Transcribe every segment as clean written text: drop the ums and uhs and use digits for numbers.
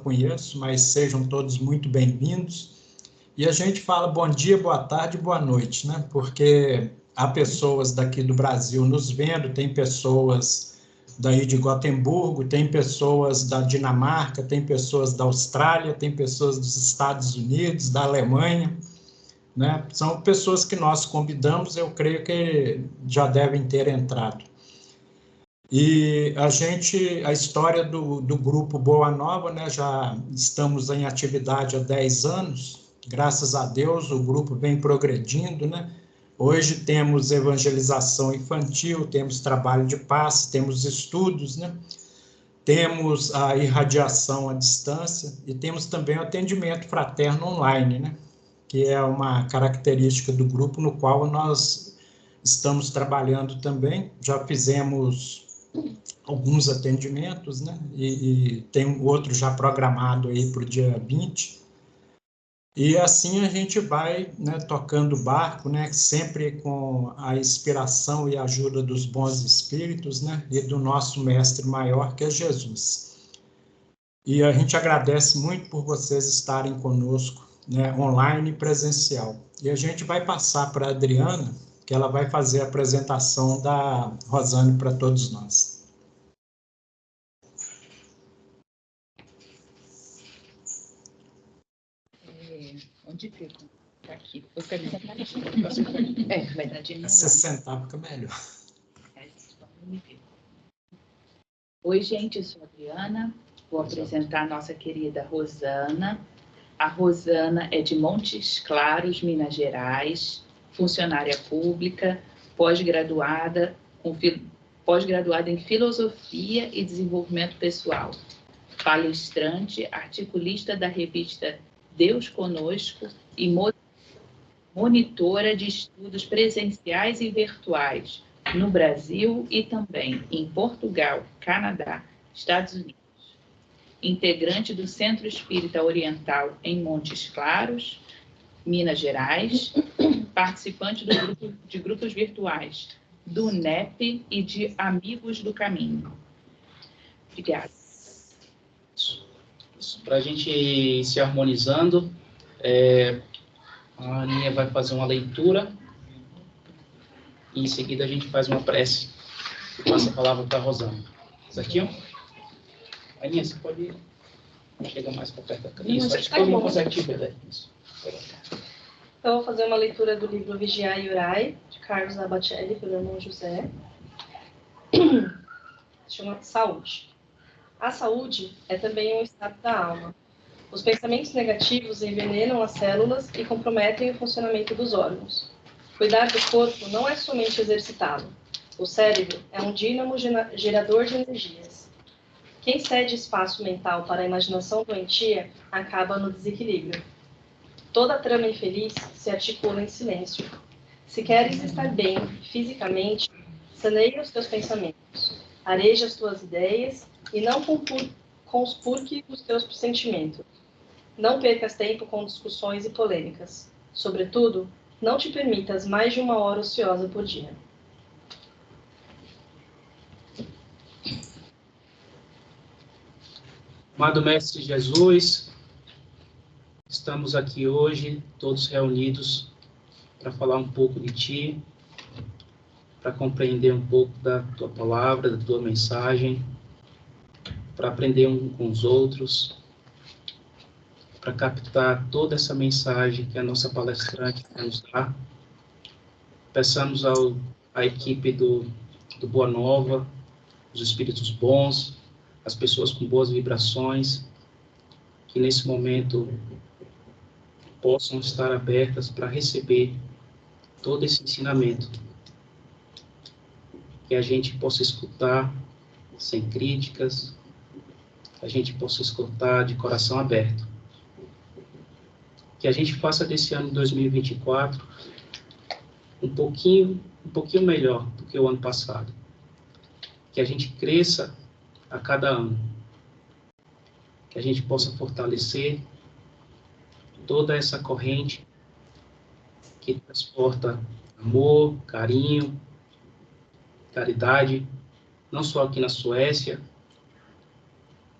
conheço, mas sejam todos muito bem-vindos. E a gente fala bom dia, boa tarde, boa noite, né? Porque há pessoas daqui do Brasil nos vendo, tem pessoas daí de Gotemburgo, tem pessoas da Dinamarca, tem pessoas da Austrália, tem pessoas dos Estados Unidos, da Alemanha, né? São pessoas que nós convidamos, eu creio que já devem ter entrado. E a história do grupo Boa Nova, né? Já estamos em atividade há 10 anos, graças a Deus o grupo vem progredindo, né? Hoje temos evangelização infantil, temos trabalho de passe, temos estudos, né? Temos a irradiação à distância e temos também o atendimento fraterno online, né? Que é uma característica do grupo no qual nós estamos trabalhando também. Já fizemos alguns atendimentos, né? E tem outro já programado aí para o dia 20. E assim a gente vai, né, tocando o barco, né, sempre com a inspiração e ajuda dos bons espíritos, né, e do nosso mestre maior, que é Jesus. E a gente agradece muito por vocês estarem conosco, né, online e presencial. E a gente vai passar para a Adriana, que ela vai fazer a apresentação da Rosane para todos nós. Onde fica? Tá aqui. Eu quero sentar aqui. Vai dar de melhor. Se sentar fica melhor. Oi, gente, eu sou a Adriana. Vou apresentar a nossa querida Rosana. A Rosana é de Montes Claros, Minas Gerais, funcionária pública, pós-graduada em Filosofia e Desenvolvimento Pessoal, palestrante, articulista da revista Deus Conosco e monitora de estudos presenciais e virtuais no Brasil e também em Portugal, Canadá, Estados Unidos. Integrante do Centro Espírita Oriental em Montes Claros, Minas Gerais, participante de grupos virtuais do NEP e de Amigos do Caminho. Obrigada. Para a gente ir se harmonizando, a Aninha vai fazer uma leitura e em seguida a gente faz uma prece e passa a palavra para a Rosana. Certinho? Aninha, você pode chegar mais para perto da câmera. Isso, acho que todo mundo consegue te ver, né? Isso. Então, eu vou fazer uma leitura do livro Vigiai e Orai, de Carlos Abacelli, pelo irmão José. Chama Saúde. A saúde é também um estado da alma. Os pensamentos negativos envenenam as células e comprometem o funcionamento dos órgãos. Cuidar do corpo não é somente exercitá-lo. O cérebro é um dínamo gerador de energias. Quem cede espaço mental para a imaginação doentia acaba no desequilíbrio. Toda trama infeliz se articula em silêncio. Se queres estar bem fisicamente, saneia os teus pensamentos, areja as tuas ideias e não conspurque os teus sentimentos. Não percas tempo com discussões e polêmicas. Sobretudo, não te permitas mais de 1 hora ociosa por dia. Amado Mestre Jesus, estamos aqui hoje, todos reunidos, para falar um pouco de Ti, para compreender um pouco da Tua palavra, da Tua mensagem, para aprender um com os outros, para captar toda essa mensagem que a nossa palestrante nos dá. Peçamos à equipe do Boa Nova, os espíritos bons, as pessoas com boas vibrações, que nesse momento possam estar abertas para receber todo esse ensinamento. Que a gente possa escutar sem críticas, que a gente possa escutar de coração aberto. Que a gente faça desse ano de 2024 um pouquinho melhor do que o ano passado. Que a gente cresça a cada ano. Que a gente possa fortalecer toda essa corrente que transporta amor, carinho, caridade, não só aqui na Suécia,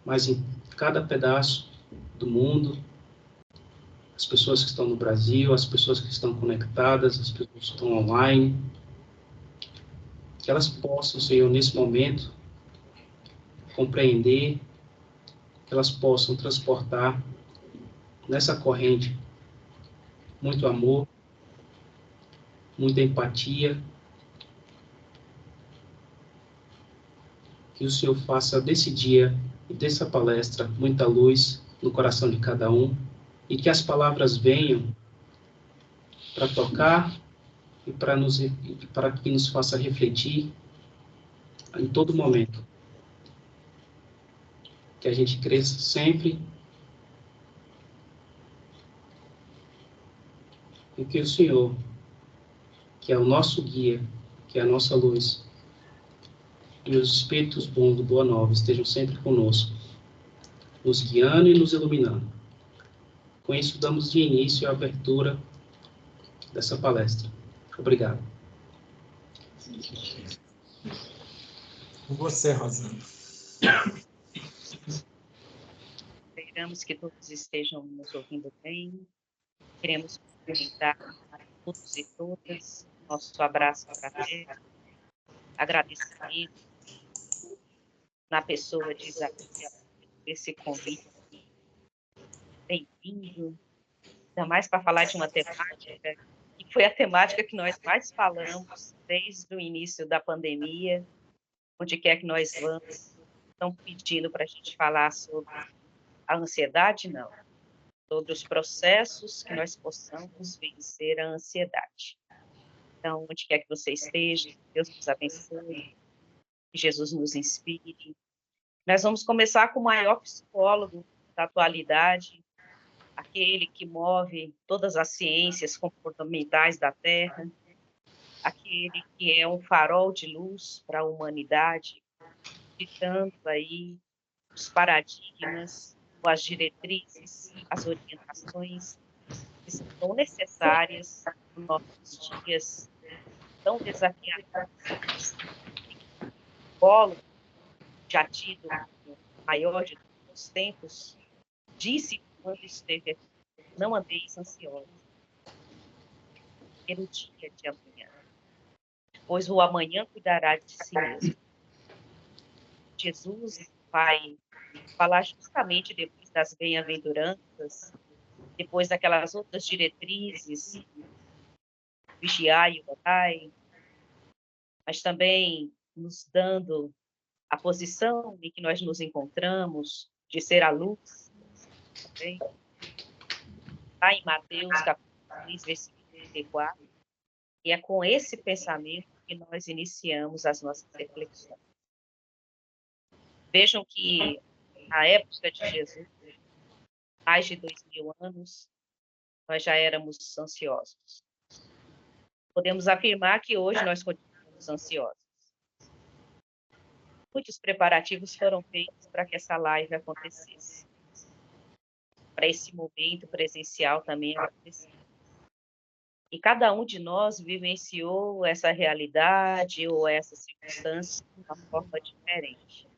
mas em cada pedaço do mundo, as pessoas que estão no Brasil, as pessoas que estão conectadas, as pessoas que estão online, que elas possam, Senhor, nesse momento, compreender, que elas possam transportar nessa corrente muito amor, muita empatia, que o Senhor faça desse dia e dessa palestra muita luz no coração de cada um, e que as palavras venham para tocar e para que nos faça refletir em todo momento. Que a gente cresça sempre e que o Senhor, que é o nosso guia, que é a nossa luz, e os Espíritos bons do Boa Nova estejam sempre conosco, nos guiando e nos iluminando. Com isso, damos de início à abertura dessa palestra. Obrigado. Com você, Rosana. Esperamos que todos estejam nos ouvindo bem. Queremos cumprimentar a todos e todas, nosso abraço fraterno, agradecimento na pessoa de Isabel, esse convite. Bem-vindo, ainda mais para falar de uma temática que foi a temática que nós mais falamos desde o início da pandemia, onde quer que nós vamos, estão pedindo para a gente falar sobre a ansiedade, não. Sobre os processos que nós possamos vencer a ansiedade. Então, onde quer que você esteja, Deus nos abençoe, que Jesus nos inspire. Nós vamos começar com o maior psicólogo da atualidade, aquele que move todas as ciências comportamentais da Terra, aquele que é um farol de luz para a humanidade, ditando aí os paradigmas, as diretrizes, as orientações que são necessárias nos nossos dias tão desafiadores. O psicólogo, já tido o maior de todos os tempos, disse quando esteve aqui: não andeis ansiosos pelo dia de amanhã, pois o amanhã cuidará de si mesmo. Jesus vai falar justamente depois das bem-aventuranças, depois daquelas outras diretrizes, vigiai e orai, mas também nos dando a posição em que nós nos encontramos, de ser a luz, também. Está em Mateus, capítulo 6, versículo 34, e é com esse pensamento que nós iniciamos as nossas reflexões. Vejam que, na época de Jesus, mais de 2000 anos, nós já éramos ansiosos. Podemos afirmar que hoje nós continuamos ansiosos. Muitos preparativos foram feitos para que essa live acontecesse. Para esse momento presencial também acontecer. E cada um de nós vivenciou essa realidade ou essa circunstância de uma forma diferente.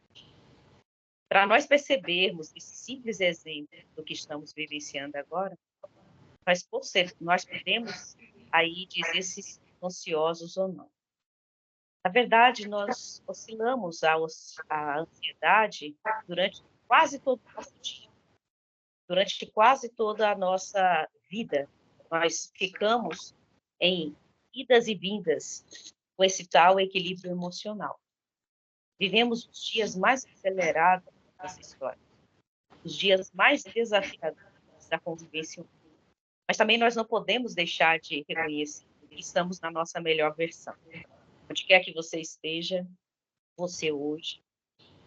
Para nós percebermos esse simples exemplo do que estamos vivenciando agora, nós podemos aí dizer se estamos ansiosos ou não. Na verdade, nós oscilamos a ansiedade durante quase todo o nosso dia, durante quase toda a nossa vida. Nós ficamos em idas e vindas com esse tal equilíbrio emocional. Vivemos os dias mais acelerados dessa história, os dias mais desafiadores da convivência humana. Mas também nós não podemos deixar de reconhecer que estamos na nossa melhor versão. Onde quer que você esteja, você hoje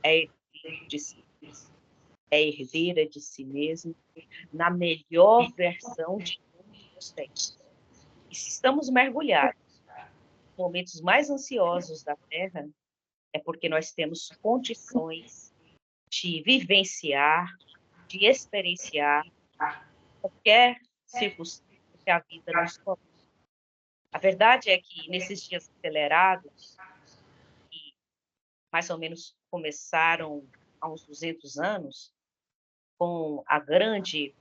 é herdeiro de si mesmo, é herdeira de si mesmo, na melhor versão de você. E se estamos mergulhados nos momentos mais ansiosos da Terra, é porque nós temos condições de vivenciar, de experienciar qualquer circunstância que a vida nos coloca. A verdade é que nesses dias acelerados, que mais ou menos começaram há uns 200 anos, com a grande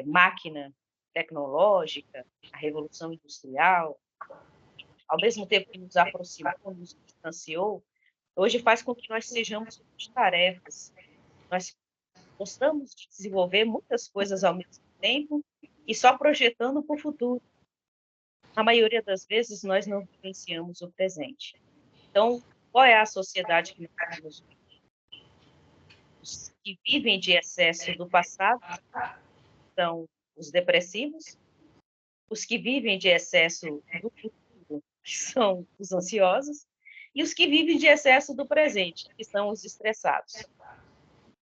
máquina tecnológica, a revolução industrial, ao mesmo tempo que nos aproximou, nos distanciou, hoje faz com que nós sejamos multitarefas. Nós gostamos de desenvolver muitas coisas ao mesmo tempo e só projetando para o futuro. Na maioria das vezes, nós não vivenciamos o presente. Então, qual é a sociedade que nós vivemos? Os que vivem de excesso do passado são os depressivos, os que vivem de excesso do futuro são os ansiosos, e os que vivem de excesso do presente, que são os estressados.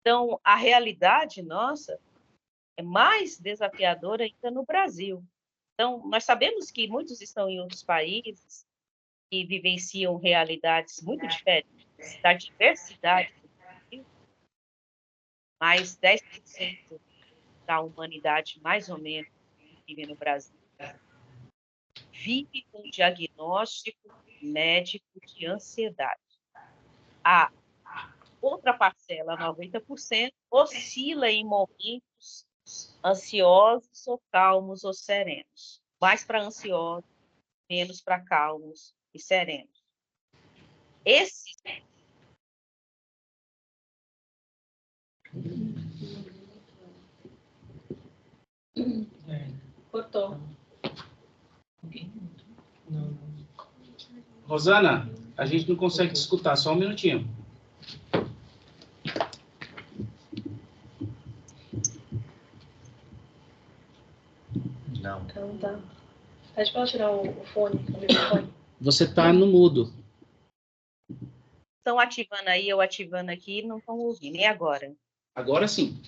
Então, a realidade nossa é mais desafiadora ainda no Brasil. Então, nós sabemos que muitos estão em outros países que vivenciam realidades muito diferentes da diversidade do Brasil, mas 10% da humanidade, mais ou menos, que vive no Brasil, vive com diagnóstico médico de ansiedade. A outra parcela, 90%, oscila em momentos ansiosos ou calmos ou serenos. Mais para ansiosos, menos para calmos e serenos. Esse Cortou. Rosana, a gente não consegue te escutar, só um minutinho. Não. Então tá. Pede para ela tirar o fone, o microfone. Você está no mudo. estão ativando aí, eu ativando aqui, não estão ouvindo. E agora? Agora sim.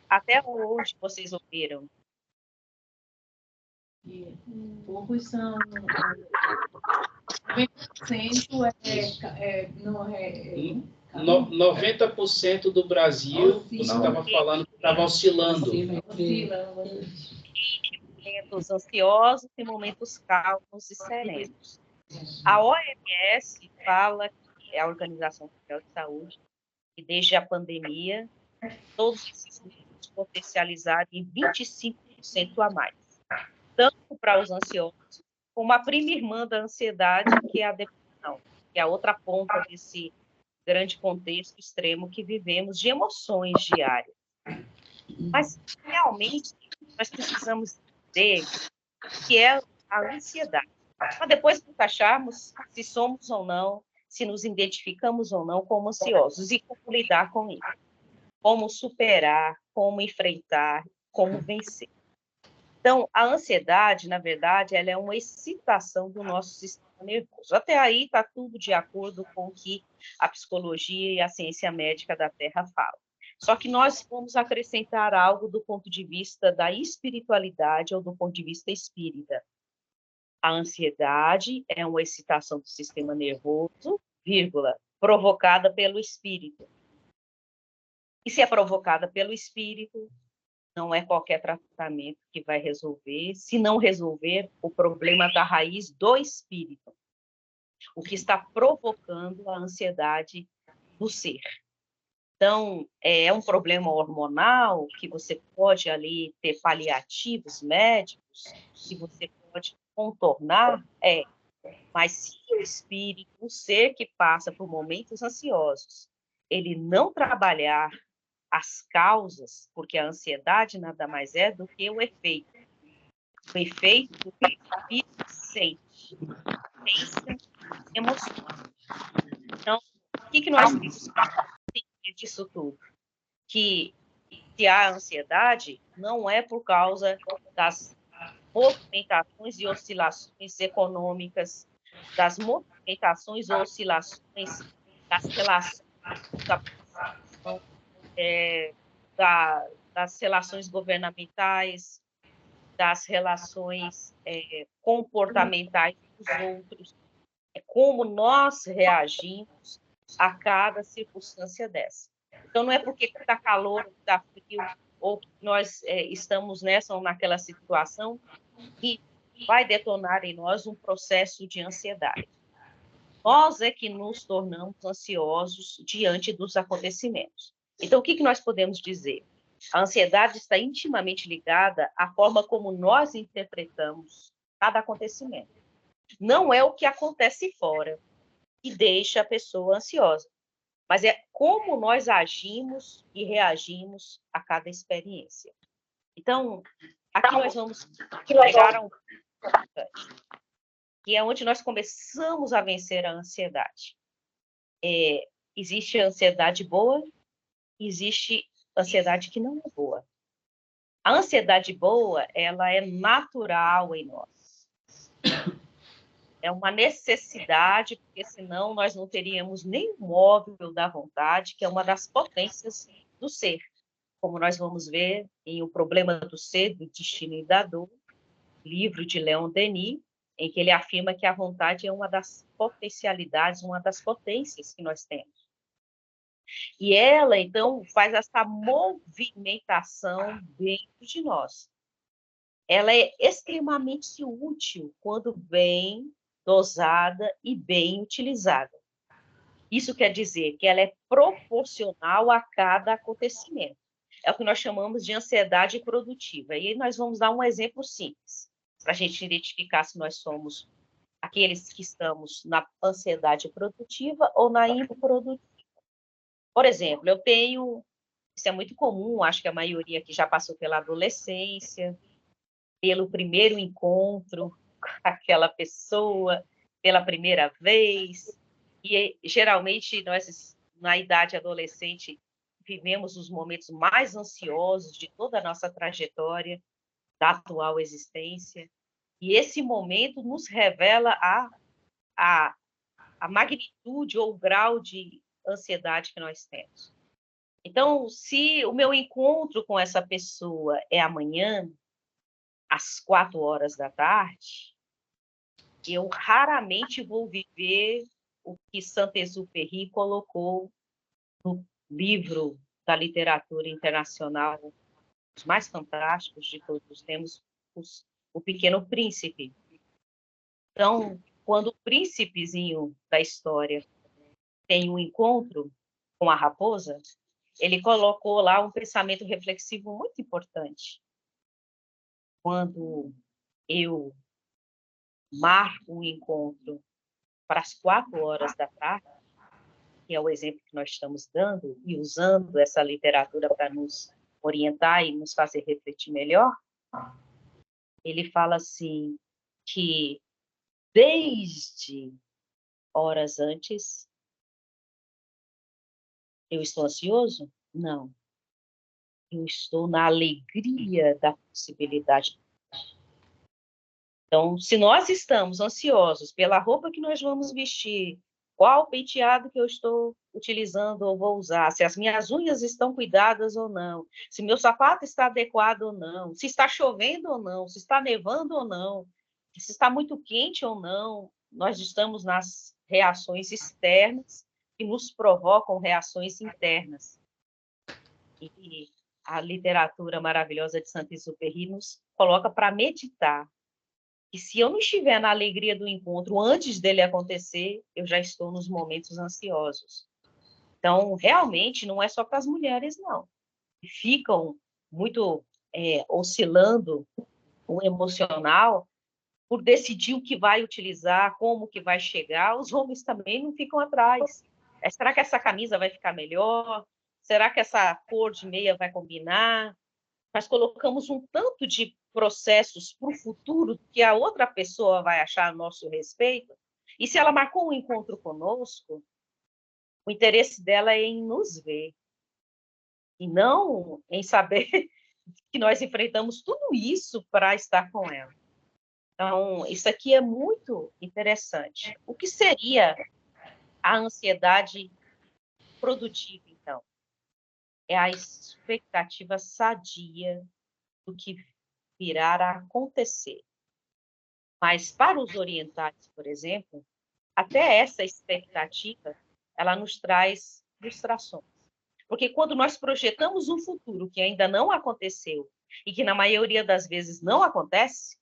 Até onde vocês ouviram? Poucos são 90% 90% do Brasil, você estava falando que estava oscilando. Momentos ansiosos e momentos calmos e serenos. A OMS fala, que é a Organização Mundial de Saúde, que desde a pandemia, todos esses números potencializaram em 25% a mais. Tanto para os ansiosos, como a prima irmã da ansiedade, que é a depressão, que é a outra ponta desse grande contexto extremo que vivemos de emoções diárias. Mas, realmente, nós precisamos dizer que é a ansiedade. Para depois encaixarmos se somos ou não, se nos identificamos ou não como ansiosos e como lidar com isso. Como superar, como enfrentar, como vencer. Então, a ansiedade, na verdade, ela é uma excitação do nosso sistema nervoso. Até aí está tudo de acordo com o que a psicologia e a ciência médica da Terra falam. Só que nós vamos acrescentar algo do ponto de vista da espiritualidade ou do ponto de vista espírita. A ansiedade é uma excitação do sistema nervoso, vírgula, provocada pelo espírito. E se é provocada pelo espírito, não é qualquer tratamento que vai resolver, se não resolver o problema da raiz do espírito, o que está provocando a ansiedade do ser. Então, é um problema hormonal que você pode ali ter paliativos médicos, que você pode contornar, mas se o espírito, o ser que passa por momentos ansiosos, ele não trabalhar as causas, porque a ansiedade nada mais é do que o efeito do que o espírito sente, pensa, emociona. Então, o que nós precisamos entender disso tudo? Que se há ansiedade, não é por causa das movimentações e oscilações econômicas, das movimentações ou oscilações das relações das relações governamentais, das relações comportamentais dos outros, como nós reagimos a cada circunstância dessa. Então, não é porque está calor, está frio, ou que nós estamos nessa ou naquela situação, que vai detonar em nós um processo de ansiedade. Nós é que nos tornamos ansiosos diante dos acontecimentos. Então, o que nós podemos dizer? A ansiedade está intimamente ligada à forma como nós interpretamos cada acontecimento. Não é o que acontece fora que deixa a pessoa ansiosa, mas é como nós agimos e reagimos a cada experiência. Então, aqui nós vamos chegar a um ponto importante, que é onde nós começamos a vencer a ansiedade. Existe a ansiedade boa, existe ansiedade que não é boa. A ansiedade boa, ela é natural em nós. É uma necessidade, porque senão nós não teríamos nem o móvel da vontade, que é uma das potências do ser. Como nós vamos ver em O Problema do Ser, do Destino e da Dor, livro de Leon Denis, em que ele afirma que a vontade é uma das potencialidades, uma das potências que nós temos. E ela, então, faz essa movimentação dentro de nós. Ela é extremamente útil quando bem dosada e bem utilizada. Isso quer dizer que ela é proporcional a cada acontecimento. É o que nós chamamos de ansiedade produtiva. E aí nós vamos dar um exemplo simples, para a gente identificar se nós somos aqueles que estamos na ansiedade produtiva ou na improdutiva. Por exemplo, isso é muito comum, acho que a maioria aqui já passou pela adolescência, pelo primeiro encontro com aquela pessoa, pela primeira vez. E geralmente nós, na idade adolescente, vivemos os momentos mais ansiosos de toda a nossa trajetória, da atual existência. E esse momento nos revela a magnitude ou o grau de ansiedade que nós temos. Então, se o meu encontro com essa pessoa é amanhã, às 4 horas da tarde, eu raramente vou viver o que Saint-Exupéry colocou no livro da literatura internacional, os mais fantásticos de todos os tempos, O Pequeno Príncipe. Então, quando o príncipezinho da história tem um encontro com a raposa, ele colocou lá um pensamento reflexivo muito importante. Quando eu marco um encontro para as 4 horas da tarde, que é o exemplo que nós estamos dando, e usando essa literatura para nos orientar e nos fazer refletir melhor, ele fala assim, que desde horas antes, eu estou ansioso? Não. Eu estou na alegria da possibilidade. Então, se nós estamos ansiosos pela roupa que nós vamos vestir, qual penteado que eu estou utilizando ou vou usar, se as minhas unhas estão cuidadas ou não, se meu sapato está adequado ou não, se está chovendo ou não, se está nevando ou não, se está muito quente ou não, nós estamos nas reações externas que nos provocam reações internas. E a literatura maravilhosa de Saint-Exupéry nos coloca para meditar. E se eu não estiver na alegria do encontro antes dele acontecer, eu já estou nos momentos ansiosos. Então, realmente, não é só para as mulheres, não. Que ficam muito oscilando o emocional por decidir o que vai utilizar, como que vai chegar. Os homens também não ficam atrás. Será que essa camisa vai ficar melhor? Será que essa cor de meia vai combinar? Nós colocamos um tanto de processos para o futuro que a outra pessoa vai achar a nosso respeito. E se ela marcou um encontro conosco, o interesse dela é em nos ver, e não em saber que nós enfrentamos tudo isso para estar com ela. Então, isso aqui é muito interessante. O que seria a ansiedade produtiva, então? É a expectativa sadia do que virá a acontecer. Mas para os orientais, por exemplo, até essa expectativa, ela nos traz frustrações. Porque quando nós projetamos um futuro que ainda não aconteceu e que na maioria das vezes não acontece,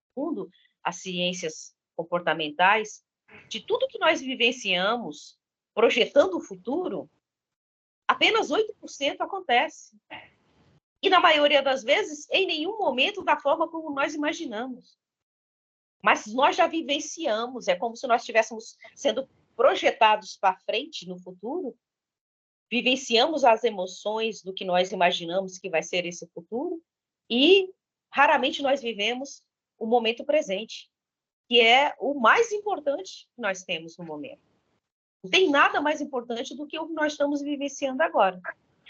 segundo as ciências comportamentais, de tudo que nós vivenciamos projetando o futuro, Apenas 8% acontece. E, na maioria das vezes, em nenhum momento da forma como nós imaginamos. Mas nós já vivenciamos, é como se nós estivéssemos sendo projetados para frente no futuro, vivenciamos as emoções do que nós imaginamos que vai ser esse futuro, e raramente nós vivemos o momento presente, que é o mais importante que nós temos no momento. Não tem nada mais importante do que o que nós estamos vivenciando agora.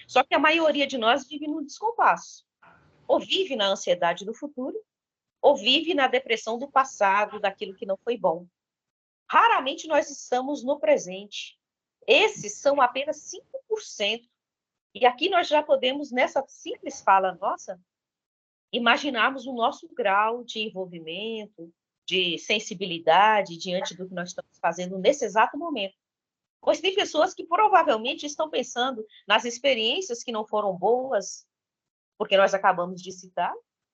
Só que a maioria de nós vive no descompasso. Ou vive na ansiedade do futuro, ou vive na depressão do passado, daquilo que não foi bom. Raramente nós estamos no presente. Esses são apenas 5%. E aqui nós já podemos, nessa simples fala nossa, imaginarmos o nosso grau de envolvimento, de sensibilidade diante do que nós estamos fazendo nesse exato momento. Pois tem pessoas que provavelmente estão pensando nas experiências que não foram boas, porque nós acabamos de citar,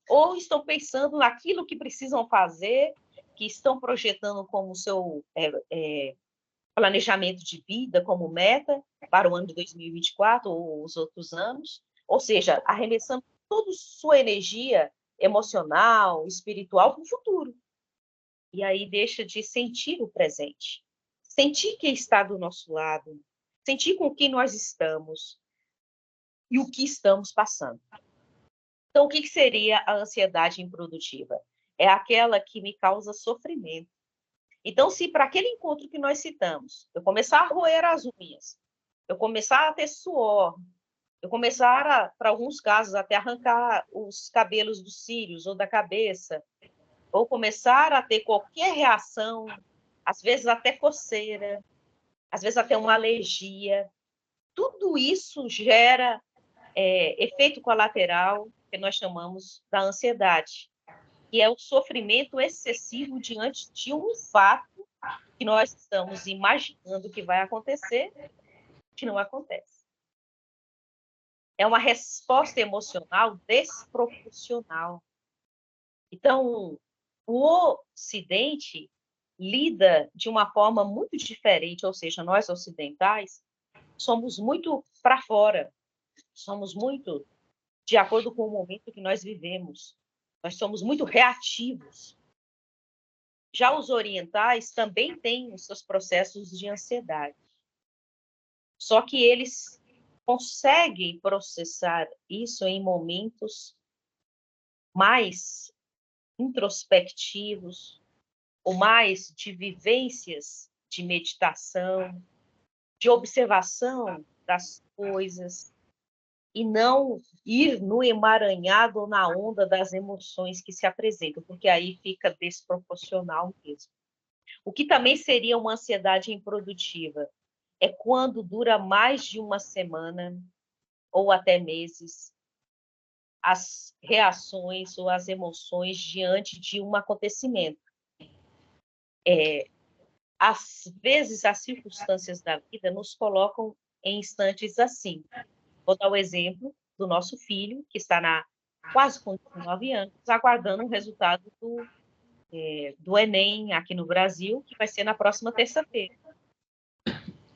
ou estão pensando naquilo que precisam fazer, que estão projetando como seu planejamento de vida, como meta para o ano de 2024 ou os outros anos, ou seja, arremessando toda sua energia emocional, espiritual para o futuro. E aí deixa de sentir o presente. Sentir quem está do nosso lado, sentir com quem nós estamos e o que estamos passando. Então, o que seria a ansiedade improdutiva? É aquela que me causa sofrimento. Então, se para aquele encontro que nós citamos, eu começar a roer as unhas, eu começar a ter suor, eu começar, para alguns casos, até arrancar os cabelos dos cílios ou da cabeça, ou começar a ter qualquer reação, às vezes até coceira, às vezes até uma alergia, tudo isso gera efeito colateral, que nós chamamos da ansiedade, que é o sofrimento excessivo diante de um fato que nós estamos imaginando que vai acontecer, que não acontece. É uma resposta emocional desproporcional. Então, o Ocidente lida de uma forma muito diferente, ou seja, nós ocidentais somos muito para fora, somos muito de acordo com o momento que nós vivemos. Nós somos muito reativos. Já os orientais também têm os seus processos de ansiedade. Só que eles conseguem processar isso em momentos mais introspectivos, ou mais de vivências de meditação, de observação das coisas, e não ir no emaranhado ou na onda das emoções que se apresentam, porque aí fica desproporcional mesmo. O que também seria uma ansiedade improdutiva é quando dura mais de uma semana ou até meses as reações ou as emoções diante de um acontecimento. Às vezes, as circunstâncias da vida nos colocam em instantes assim. Vou dar o exemplo do nosso filho, que está quase com 19 anos, aguardando o resultado do Enem aqui no Brasil, que vai ser na próxima terça-feira.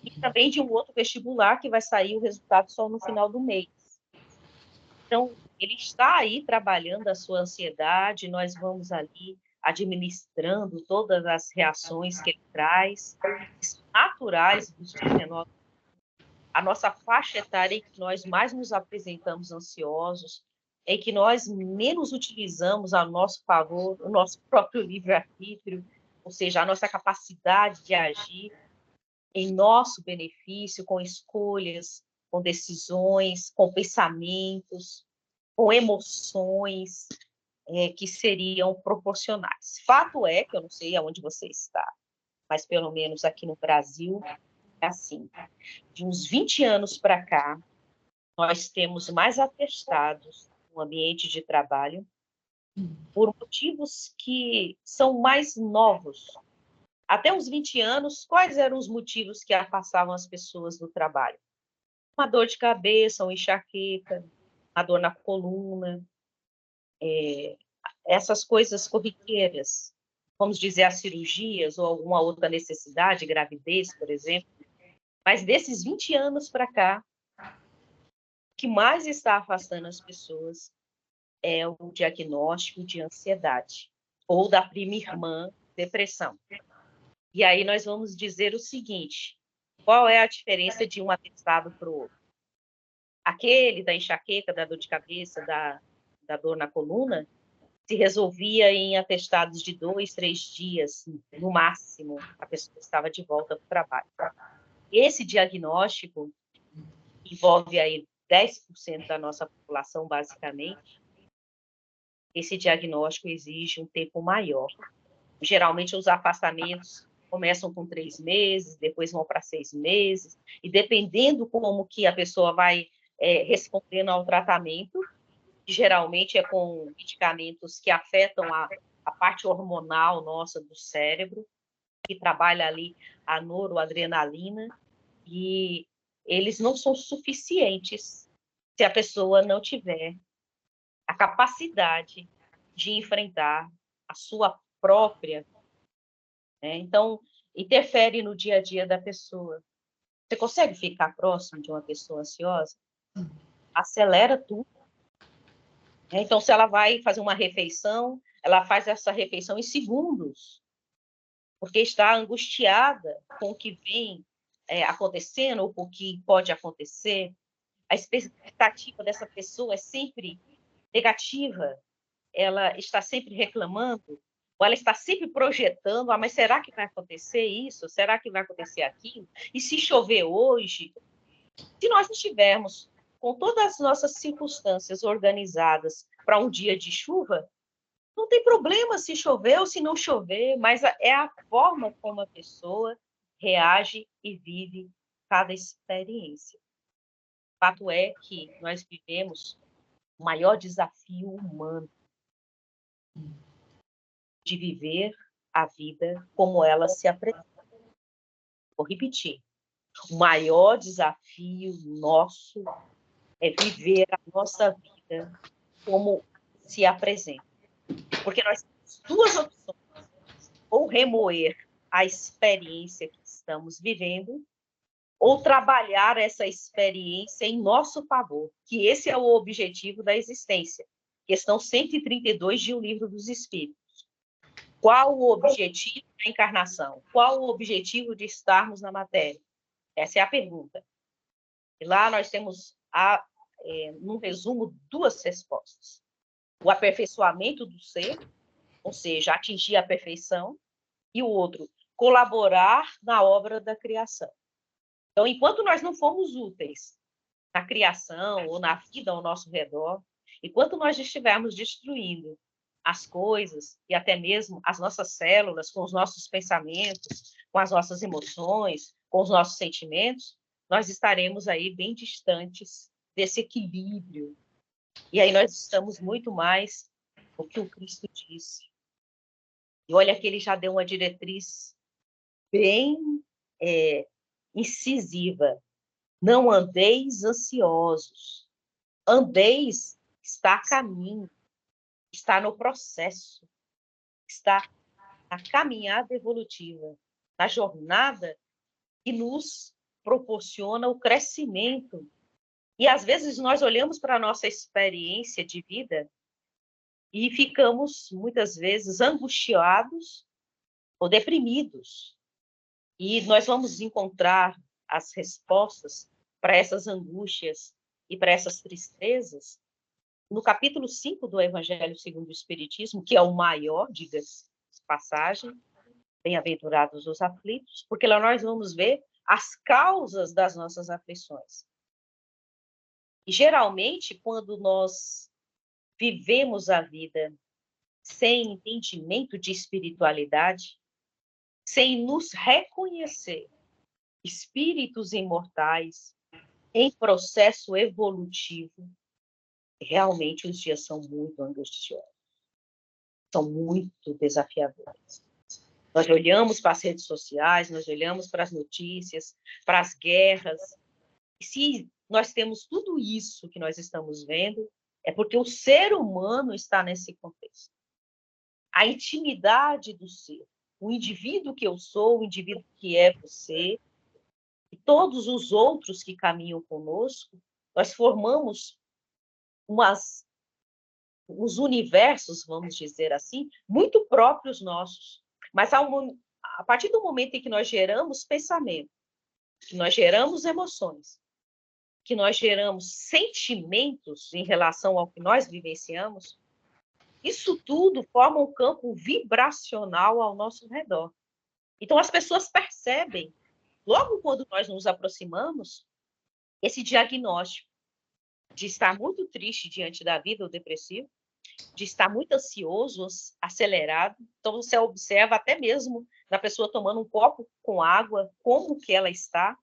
E também de um outro vestibular, que vai sair o resultado só no final do mês. Então, ele está aí trabalhando a sua ansiedade, nós vamos ali administrando todas as reações que ele traz, naturais dos 19. A nossa faixa etária em que nós mais nos apresentamos ansiosos, em que nós menos utilizamos a nosso favor o nosso próprio livre-arbítrio, ou seja, a nossa capacidade de agir em nosso benefício, com escolhas, com decisões, com pensamentos, com emoções que seriam proporcionais. Fato é que eu não sei aonde você está, mas pelo menos aqui no Brasil é assim. De uns 20 anos para cá, nós temos mais atestados no ambiente de trabalho por motivos que são mais novos. Até uns 20 anos, quais eram os motivos que afastavam as pessoas do trabalho? Uma dor de cabeça, uma enxaqueca, uma dor na coluna, essas coisas corriqueiras, vamos dizer, as cirurgias ou alguma outra necessidade, gravidez, por exemplo. Mas desses 20 anos para cá, que mais está afastando as pessoas é o diagnóstico de ansiedade, ou da prima irmã, depressão. E aí nós vamos dizer o seguinte: qual é a diferença de um atestado para o outro? Aquele da enxaqueca, da dor de cabeça, da dor na coluna, se resolvia em atestados de 2, 3 dias, no máximo, a pessoa estava de volta para o trabalho. Esse diagnóstico envolve aí 10% da nossa população, basicamente. Esse diagnóstico exige um tempo maior. Geralmente, os afastamentos começam com 3 meses, depois vão para 6 meses, e dependendo como que a pessoa vai respondendo ao tratamento, que geralmente é com medicamentos que afetam a parte hormonal nossa do cérebro, que trabalha ali a noradrenalina, e eles não são suficientes se a pessoa não tiver a capacidade de enfrentar a sua própria, né? Então, interfere no dia a dia da pessoa. Você consegue ficar próximo de uma pessoa ansiosa? Acelera tudo. Então, se ela vai fazer uma refeição, ela faz essa refeição em segundos, porque está angustiada com o que vem acontecendo ou com o que pode acontecer. A expectativa dessa pessoa é sempre negativa, ela está sempre reclamando, ou ela está sempre projetando, mas será que vai acontecer isso? Será que vai acontecer aquilo? E se chover hoje? Se nós estivermos com todas as nossas circunstâncias organizadas para um dia de chuva, não tem problema se chover ou se não chover, mas é a forma como a pessoa reage e vive cada experiência. O fato é que nós vivemos o maior desafio humano de viver a vida como ela se apresenta. Vou repetir. O maior desafio nosso é viver a nossa vida como se apresenta. Porque nós temos duas opções: ou remoer a experiência que estamos vivendo, ou trabalhar essa experiência em nosso favor, que esse é o objetivo da existência. Questão 132 de O Livro dos Espíritos. Qual o objetivo da encarnação? Qual o objetivo de estarmos na matéria? Essa é a pergunta. E lá nós temos, num resumo, duas respostas. O aperfeiçoamento do ser, ou seja, atingir a perfeição, e o outro, colaborar na obra da criação. Então, enquanto nós não formos úteis na criação ou na vida ao nosso redor, enquanto nós estivermos destruindo as coisas e até mesmo as nossas células com os nossos pensamentos, com as nossas emoções, com os nossos sentimentos, nós estaremos aí bem distantes desse equilíbrio. E aí nós estamos muito mais do que o Cristo disse. E olha que ele já deu uma diretriz bem incisiva. Não andeis ansiosos. Andeis está a caminho, está no processo, está na caminhada evolutiva, na jornada que nos proporciona o crescimento. E, às vezes, nós olhamos para a nossa experiência de vida e ficamos, muitas vezes, angustiados ou deprimidos. E nós vamos encontrar as respostas para essas angústias e para essas tristezas no capítulo 5 do Evangelho segundo o Espiritismo, que é o maior, diga-se de passagem, bem-aventurados os aflitos, porque lá nós vamos ver as causas das nossas aflições. E, geralmente, quando nós vivemos a vida sem entendimento de espiritualidade, sem nos reconhecer espíritos imortais em processo evolutivo, realmente os dias são muito angustiosos, são muito desafiadores. Nós olhamos para as redes sociais, nós olhamos para as notícias, para as guerras, e se nós temos tudo isso que nós estamos vendo, é porque o ser humano está nesse contexto. A intimidade do ser, o indivíduo que eu sou, o indivíduo que é você, e todos os outros que caminham conosco, Nós formamos uns universos, vamos dizer assim, muito próprios nossos. Mas a partir do momento em que nós geramos pensamento, que nós geramos emoções, que nós geramos sentimentos em relação ao que nós vivenciamos, isso tudo forma um campo vibracional ao nosso redor. Então, as pessoas percebem, logo quando nós nos aproximamos, esse diagnóstico de estar muito triste diante da vida, ou depressivo, de estar muito ansioso, acelerado. Então, você observa até mesmo na pessoa tomando um copo com água, como que ela está,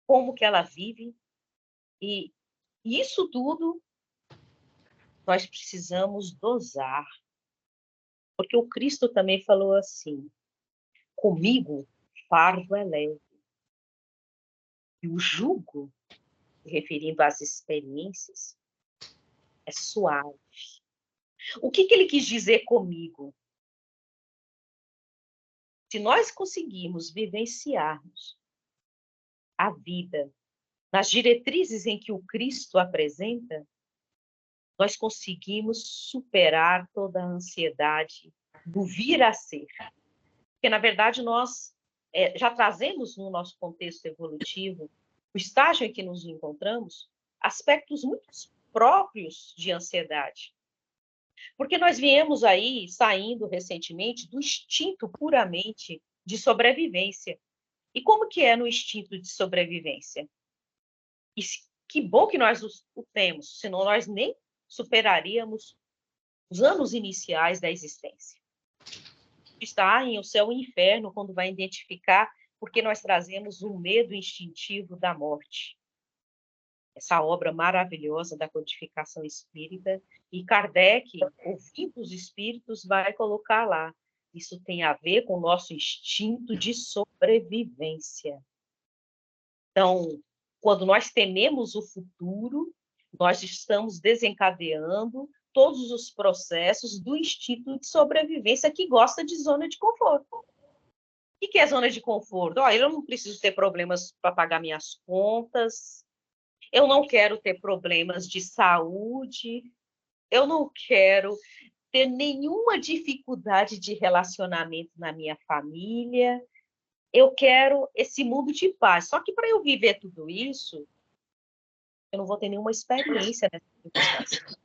como que ela vive. E isso tudo nós precisamos dosar. Porque o Cristo também falou assim, comigo fardo é leve. E o jugo, referindo às experiências, é suave. O que ele quis dizer comigo? Se nós conseguirmos vivenciarmos a vida nas diretrizes em que o Cristo apresenta, nós conseguimos superar toda a ansiedade do vir a ser. Porque, na verdade, nós já trazemos no nosso contexto evolutivo, o estágio em que nos encontramos, aspectos muito próprios de ansiedade. Porque nós viemos aí, saindo recentemente, do instinto puramente de sobrevivência. E como que é no instinto de sobrevivência? E que bom que nós o temos, senão nós nem superaríamos os anos iniciais da existência. Está em O Céu e o Inferno, quando vai identificar porque nós trazemos o medo instintivo da morte. Essa obra maravilhosa da codificação espírita, e Kardec, ouvindo os espíritos, vai colocar lá. Isso tem a ver com o nosso instinto de sobrevivência. Então, quando nós tememos o futuro, nós estamos desencadeando todos os processos do instinto de sobrevivência que gosta de zona de conforto. O que é zona de conforto? Eu não preciso ter problemas para pagar minhas contas, eu não quero ter problemas de saúde, eu não quero ter nenhuma dificuldade de relacionamento na minha família, eu quero esse mundo de paz. Só que para eu viver tudo isso, eu não vou ter nenhuma experiência nessa circunstância.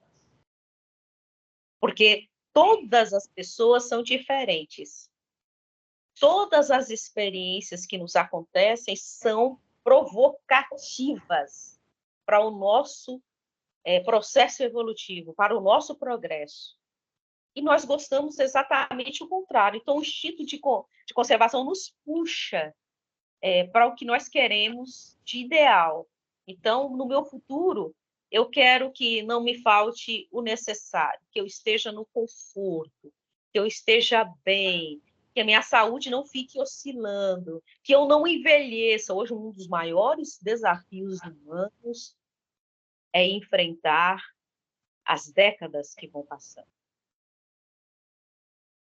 Porque todas as pessoas são diferentes. Todas as experiências que nos acontecem são provocativas para o nosso processo evolutivo, para o nosso progresso. E nós gostamos exatamente o contrário. Então, o instinto de conservação nos puxa para o que nós queremos de ideal. Então, no meu futuro, eu quero que não me falte o necessário, que eu esteja no conforto, que eu esteja bem, que a minha saúde não fique oscilando, que eu não envelheça. Hoje, um dos maiores desafios humanos é enfrentar as décadas que vão passando.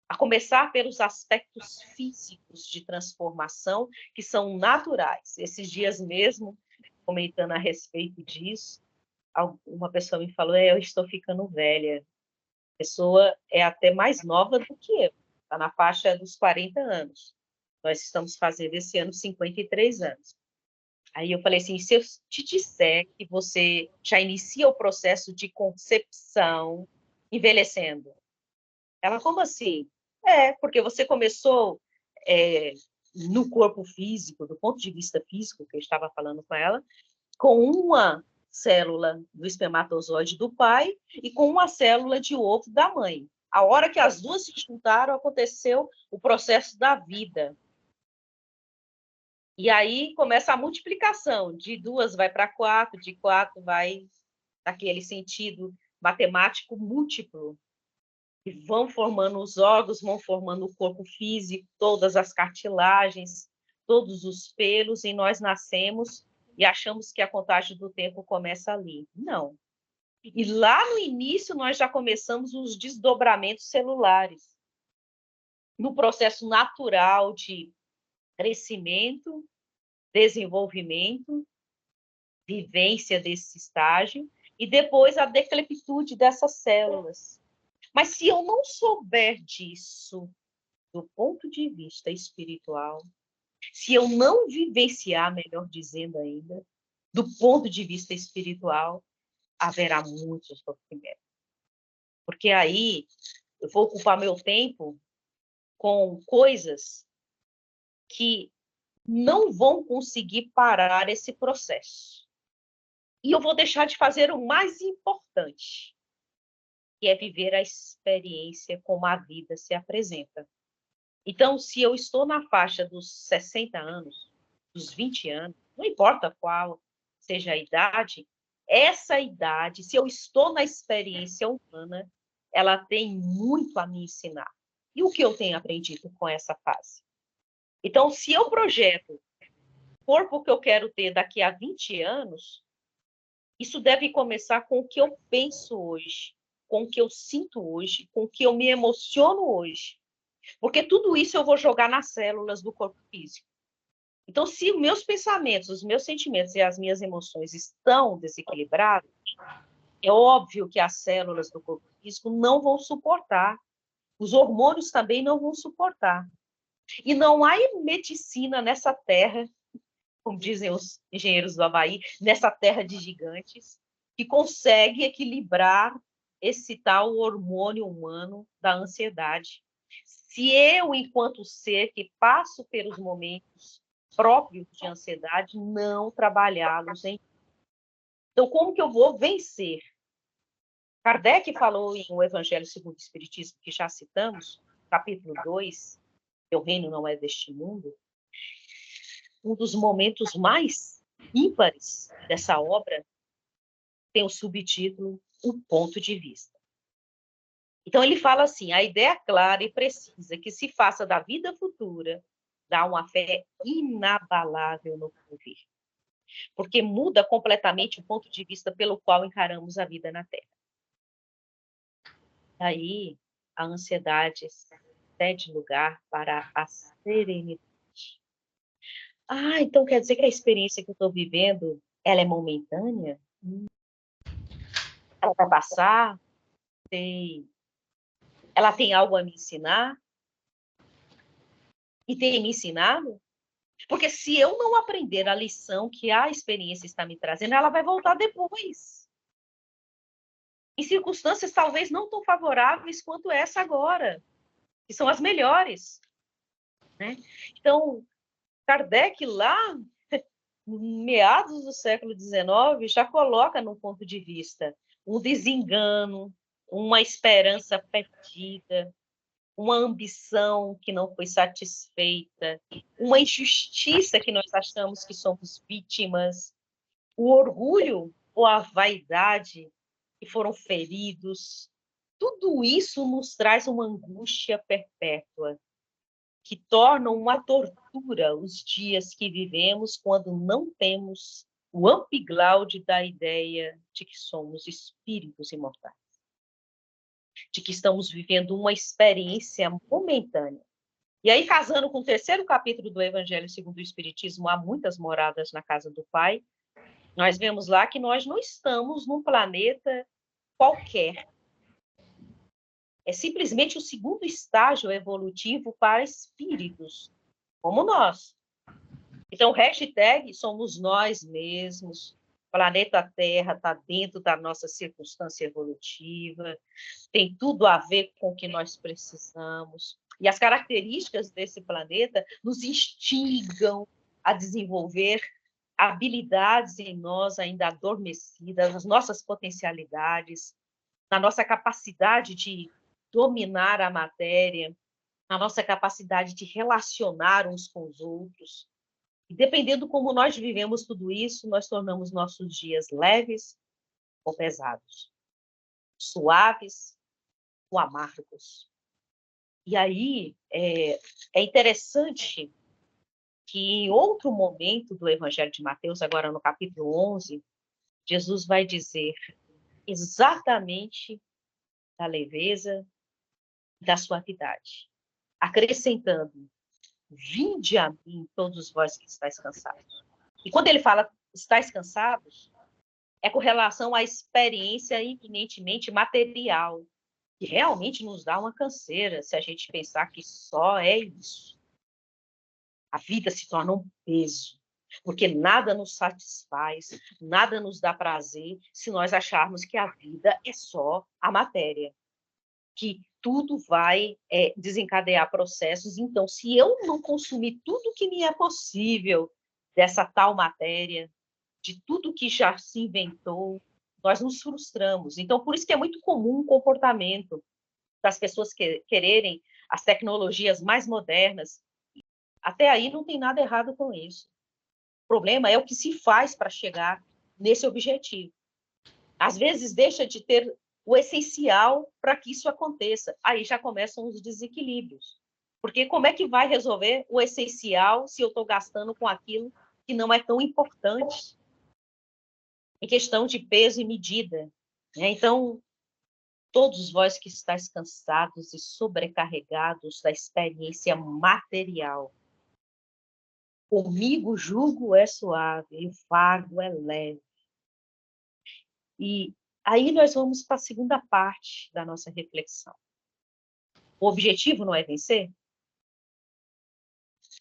A começar pelos aspectos físicos de transformação, que são naturais. Esses dias mesmo, comentando a respeito disso, uma pessoa me falou, eu estou ficando velha. A pessoa é até mais nova do que eu, está na faixa dos 40 anos. Nós estamos fazendo esse ano 53 anos. Aí eu falei assim, se eu te disser que você já inicia o processo de concepção envelhecendo. Ela, como assim? Porque você começou no corpo físico, do ponto de vista físico, que eu estava falando com ela, com uma célula do espermatozoide do pai e com uma célula de ovo da mãe. A hora que as duas se juntaram, aconteceu o processo da vida. E aí começa a multiplicação, de 2 vai para 4, de 4 vai naquele sentido matemático múltiplo. E vão formando os órgãos, vão formando o corpo físico, todas as cartilagens, todos os pelos, e nós nascemos e achamos que a contagem do tempo começa ali. Não. E lá no início nós já começamos os desdobramentos celulares, no processo natural de crescimento, desenvolvimento vivência desse estágio e depois a decrepitude dessas células. Mas se eu não souber disso do ponto de vista espiritual, se eu não vivenciar, melhor dizendo ainda, do ponto de vista espiritual, haverá muito sofrimento. Porque aí eu vou ocupar meu tempo com coisas que não vão conseguir parar esse processo. E eu vou deixar de fazer o mais importante, que é viver a experiência como a vida se apresenta. Então, se eu estou na faixa dos 60 anos, dos 20 anos, não importa qual seja a idade, essa idade, se eu estou na experiência humana, ela tem muito a me ensinar. E o que eu tenho aprendido com essa fase? Então, se eu projeto o corpo que eu quero ter daqui a 20 anos, isso deve começar com o que eu penso hoje, com o que eu sinto hoje, com o que eu me emociono hoje. Porque tudo isso eu vou jogar nas células do corpo físico. Então, se os meus pensamentos, os meus sentimentos e as minhas emoções estão desequilibrados, é óbvio que as células do corpo físico não vão suportar. Os hormônios também não vão suportar. E não há medicina nessa terra, como dizem os engenheiros do Havaí, nessa terra de gigantes, que consegue equilibrar esse tal hormônio humano da ansiedade. Se eu, enquanto ser que passo pelos momentos próprios de ansiedade, não trabalhá-los em... Então, como que eu vou vencer? Kardec falou em O Evangelho segundo o Espiritismo, que já citamos, capítulo 2, Meu reino não é deste mundo, um dos momentos mais ímpares dessa obra tem o subtítulo O Ponto de Vista. Então, ele fala assim, a ideia clara e precisa que se faça da vida futura dá uma fé inabalável no porvir, porque muda completamente o ponto de vista pelo qual encaramos a vida na Terra. Daí, a ansiedade cede lugar para a serenidade. Ah, então quer dizer que a experiência que eu estou vivendo, ela é momentânea? Ela vai passar? Ela tem algo a me ensinar? E tem me ensinado? Porque se eu não aprender a lição que a experiência está me trazendo, ela vai voltar depois. Em circunstâncias talvez não tão favoráveis quanto essa agora, que são as melhores. Né? Então, Kardec, lá, meados do século XIX, já coloca no ponto de vista um desengano, uma esperança perdida, uma ambição que não foi satisfeita, uma injustiça que nós achamos que somos vítimas, o orgulho ou a vaidade que foram feridos. Tudo isso nos traz uma angústia perpétua, que torna uma tortura os dias que vivemos quando não temos o ampliglaude da ideia de que somos espíritos imortais, de que estamos vivendo uma experiência momentânea. E aí, casando com o terceiro capítulo do Evangelho segundo o Espiritismo, há muitas moradas na casa do Pai, nós vemos lá que nós não estamos num planeta qualquer. É simplesmente o segundo estágio evolutivo para espíritos, como nós. Então, hashtag somos nós mesmos, planeta Terra está dentro da nossa circunstância evolutiva, tem tudo a ver com o que nós precisamos. E as características desse planeta nos instigam a desenvolver habilidades em nós ainda adormecidas, as nossas potencialidades, na nossa capacidade de dominar a matéria, na nossa capacidade de relacionar uns com os outros. E dependendo como nós vivemos tudo isso, nós tornamos nossos dias leves ou pesados, suaves ou amargos. E aí é interessante que em outro momento do Evangelho de Mateus, agora no capítulo 11, Jesus vai dizer exatamente da leveza e da suavidade, acrescentando: vinde a mim todos vós que estáis cansados. E quando ele fala estáis cansados é com relação à experiência eminentemente material, que realmente nos dá uma canseira se a gente pensar que só é isso. A vida se torna um peso, porque nada nos satisfaz, nada nos dá prazer se nós acharmos que a vida é só a matéria, que tudo vai desencadear processos. Então, se eu não consumir tudo que me é possível dessa tal matéria, de tudo que já se inventou, nós nos frustramos. Então, por isso que é muito comum o comportamento das pessoas quererem as tecnologias mais modernas. Até aí não tem nada errado com isso. O problema é o que se faz para chegar nesse objetivo. Às vezes deixa de ter o essencial para que isso aconteça. Aí já começam os desequilíbrios. Porque como é que vai resolver o essencial se eu estou gastando com aquilo que não é tão importante? Em questão de peso e medida, né? Então, todos vós que estáis cansados e sobrecarregados da experiência material, comigo o jugo é suave e o fardo é leve. E aí nós vamos para a segunda parte da nossa reflexão. O objetivo não é vencer?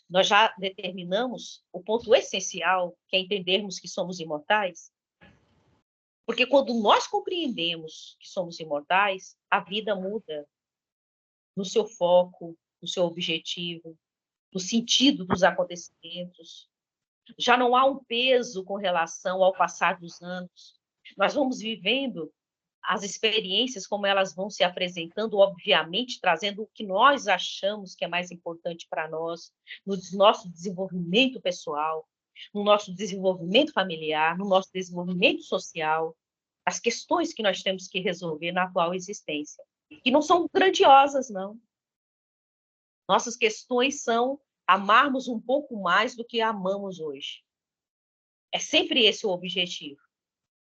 Nós já determinamos o ponto essencial, que é entendermos que somos imortais. Porque quando nós compreendemos que somos imortais, a vida muda no seu foco, no seu objetivo, no sentido dos acontecimentos. Já não há um peso com relação ao passar dos anos. Nós vamos vivendo as experiências como elas vão se apresentando, obviamente, trazendo o que nós achamos que é mais importante para nós, no nosso desenvolvimento pessoal, no nosso desenvolvimento familiar, no nosso desenvolvimento social, as questões que nós temos que resolver na atual existência, que não são grandiosas, não. Nossas questões são amarmos um pouco mais do que amamos hoje. É sempre esse o objetivo.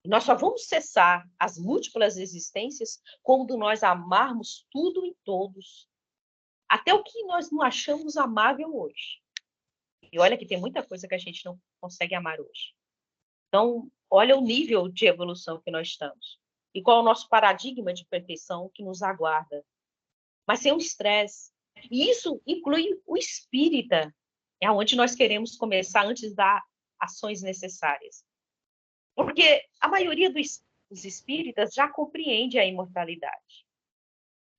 Nós só vamos cessar as múltiplas existências quando nós amarmos tudo e todos, até o que nós não achamos amável hoje. E olha que tem muita coisa que a gente não consegue amar hoje. Então, olha o nível de evolução que nós estamos. E qual é o nosso paradigma de perfeição que nos aguarda. Mas sem o estresse. E isso inclui o espírita, é onde nós queremos começar antes das ações necessárias. Porque a maioria dos espíritas já compreende a imortalidade.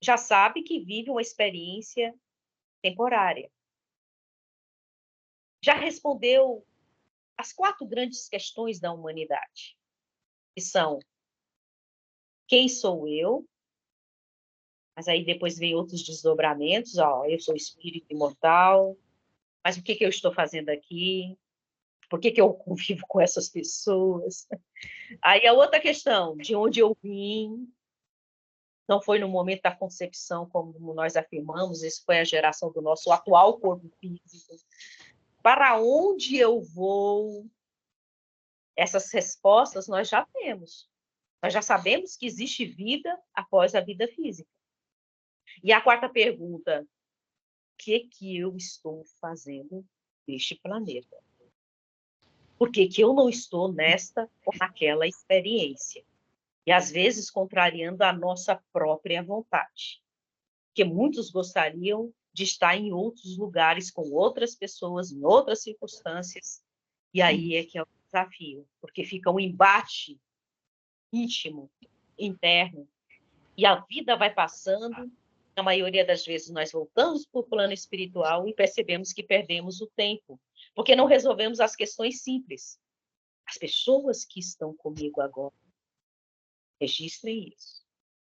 Já sabe que vive uma experiência temporária. Já respondeu as 4 grandes questões da humanidade, que são: quem sou eu? Mas aí depois vem outros desdobramentos, eu sou espírito imortal, mas o que eu estou fazendo aqui? Por que eu convivo com essas pessoas? Aí a outra questão, de onde eu vim? Não foi no momento da concepção, como nós afirmamos, isso foi a geração do nosso atual corpo físico. Para onde eu vou? Essas respostas nós já temos. Nós já sabemos que existe vida após a vida física. E a quarta pergunta: o que eu estou fazendo neste planeta? Por que eu não estou nesta ou naquela experiência? E às vezes contrariando a nossa própria vontade. Porque muitos gostariam de estar em outros lugares, com outras pessoas, em outras circunstâncias. E aí é que é o desafio, porque fica um embate íntimo, interno, e a vida vai passando. Na maioria das vezes nós voltamos para o plano espiritual e percebemos que perdemos o tempo, porque não resolvemos as questões simples. As pessoas que estão comigo agora, registrem isso,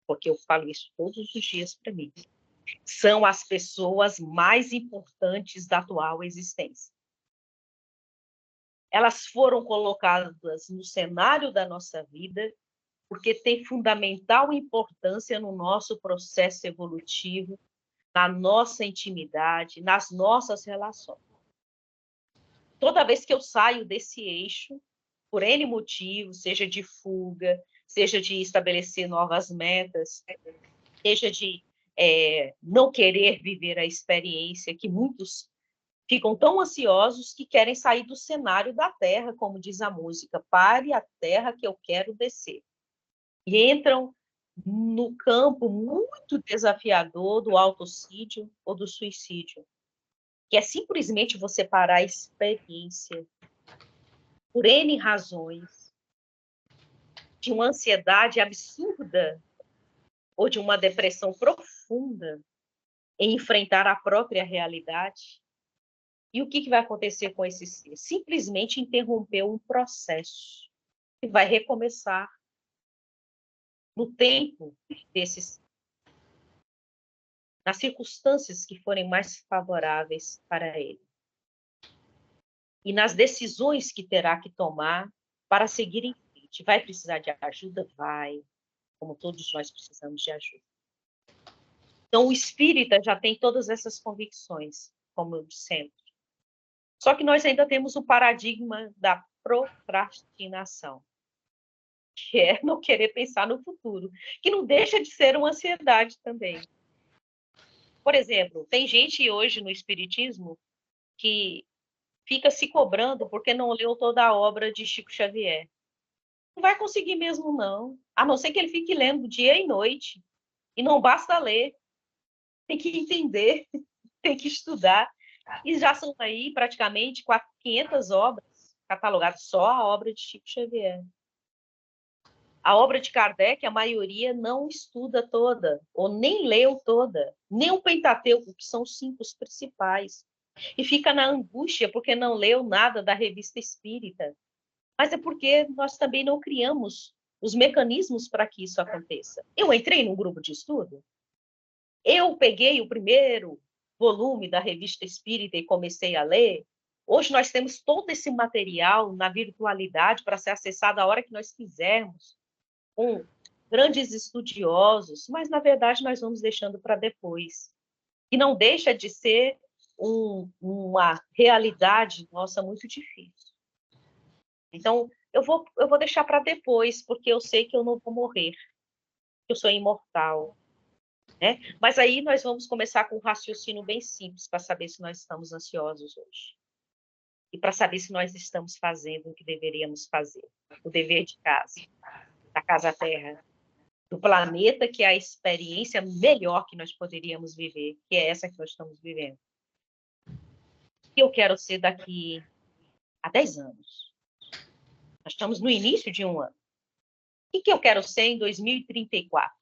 porque eu falo isso todos os dias para mim. São as pessoas mais importantes da atual existência. Elas foram colocadas no cenário da nossa vida porque tem fundamental importância no nosso processo evolutivo, na nossa intimidade, nas nossas relações. Toda vez que eu saio desse eixo, por N motivos, seja de fuga, seja de estabelecer novas metas, seja de não querer viver a experiência, que muitos ficam tão ansiosos que querem sair do cenário da Terra, como diz a música, pare a Terra que eu quero descer. E entram no campo muito desafiador do autocídio ou do suicídio, que é simplesmente você parar a experiência, por N razões, de uma ansiedade absurda ou de uma depressão profunda em enfrentar a própria realidade. E o que vai acontecer com esse ser? Simplesmente interromper um processo que vai recomeçar no tempo desses, nas circunstâncias que forem mais favoráveis para ele. E nas decisões que terá que tomar para seguir em frente. Vai precisar de ajuda? Vai. Como todos nós precisamos de ajuda. Então, o espírita já tem todas essas convicções, como eu disse. Só que nós ainda temos o paradigma da procrastinação, que é não querer pensar no futuro, que não deixa de ser uma ansiedade também. Por exemplo, tem gente hoje no espiritismo que fica se cobrando porque não leu toda a obra de Chico Xavier. Não vai conseguir mesmo, não. A não ser que ele fique lendo dia e noite. E não basta ler. Tem que entender, tem que estudar. E já são aí praticamente 500 obras catalogadas, só a obra de Chico Xavier. A obra de Kardec, a maioria não estuda toda, ou nem leu toda, nem o Pentateuco, que são os 5 principais. E fica na angústia porque não leu nada da Revista Espírita. Mas é porque nós também não criamos os mecanismos para que isso aconteça. Eu entrei num grupo de estudo, eu peguei o primeiro volume da Revista Espírita e comecei a ler. Hoje nós temos todo esse material na virtualidade para ser acessado a hora que nós quisermos, com grandes estudiosos, mas, na verdade, nós vamos deixando para depois. E não deixa de ser uma realidade nossa muito difícil. Então, eu vou deixar para depois, porque eu sei que eu não vou morrer, que eu sou imortal. Né? Mas aí nós vamos começar com um raciocínio bem simples para saber se nós estamos ansiosos hoje. E para saber se nós estamos fazendo o que deveríamos fazer. O dever de casa, da casa Terra, do planeta, que é a experiência melhor que nós poderíamos viver, que é essa que nós estamos vivendo. E eu quero ser daqui a 10 anos. Nós estamos no início de um ano. O que eu quero ser em 2034?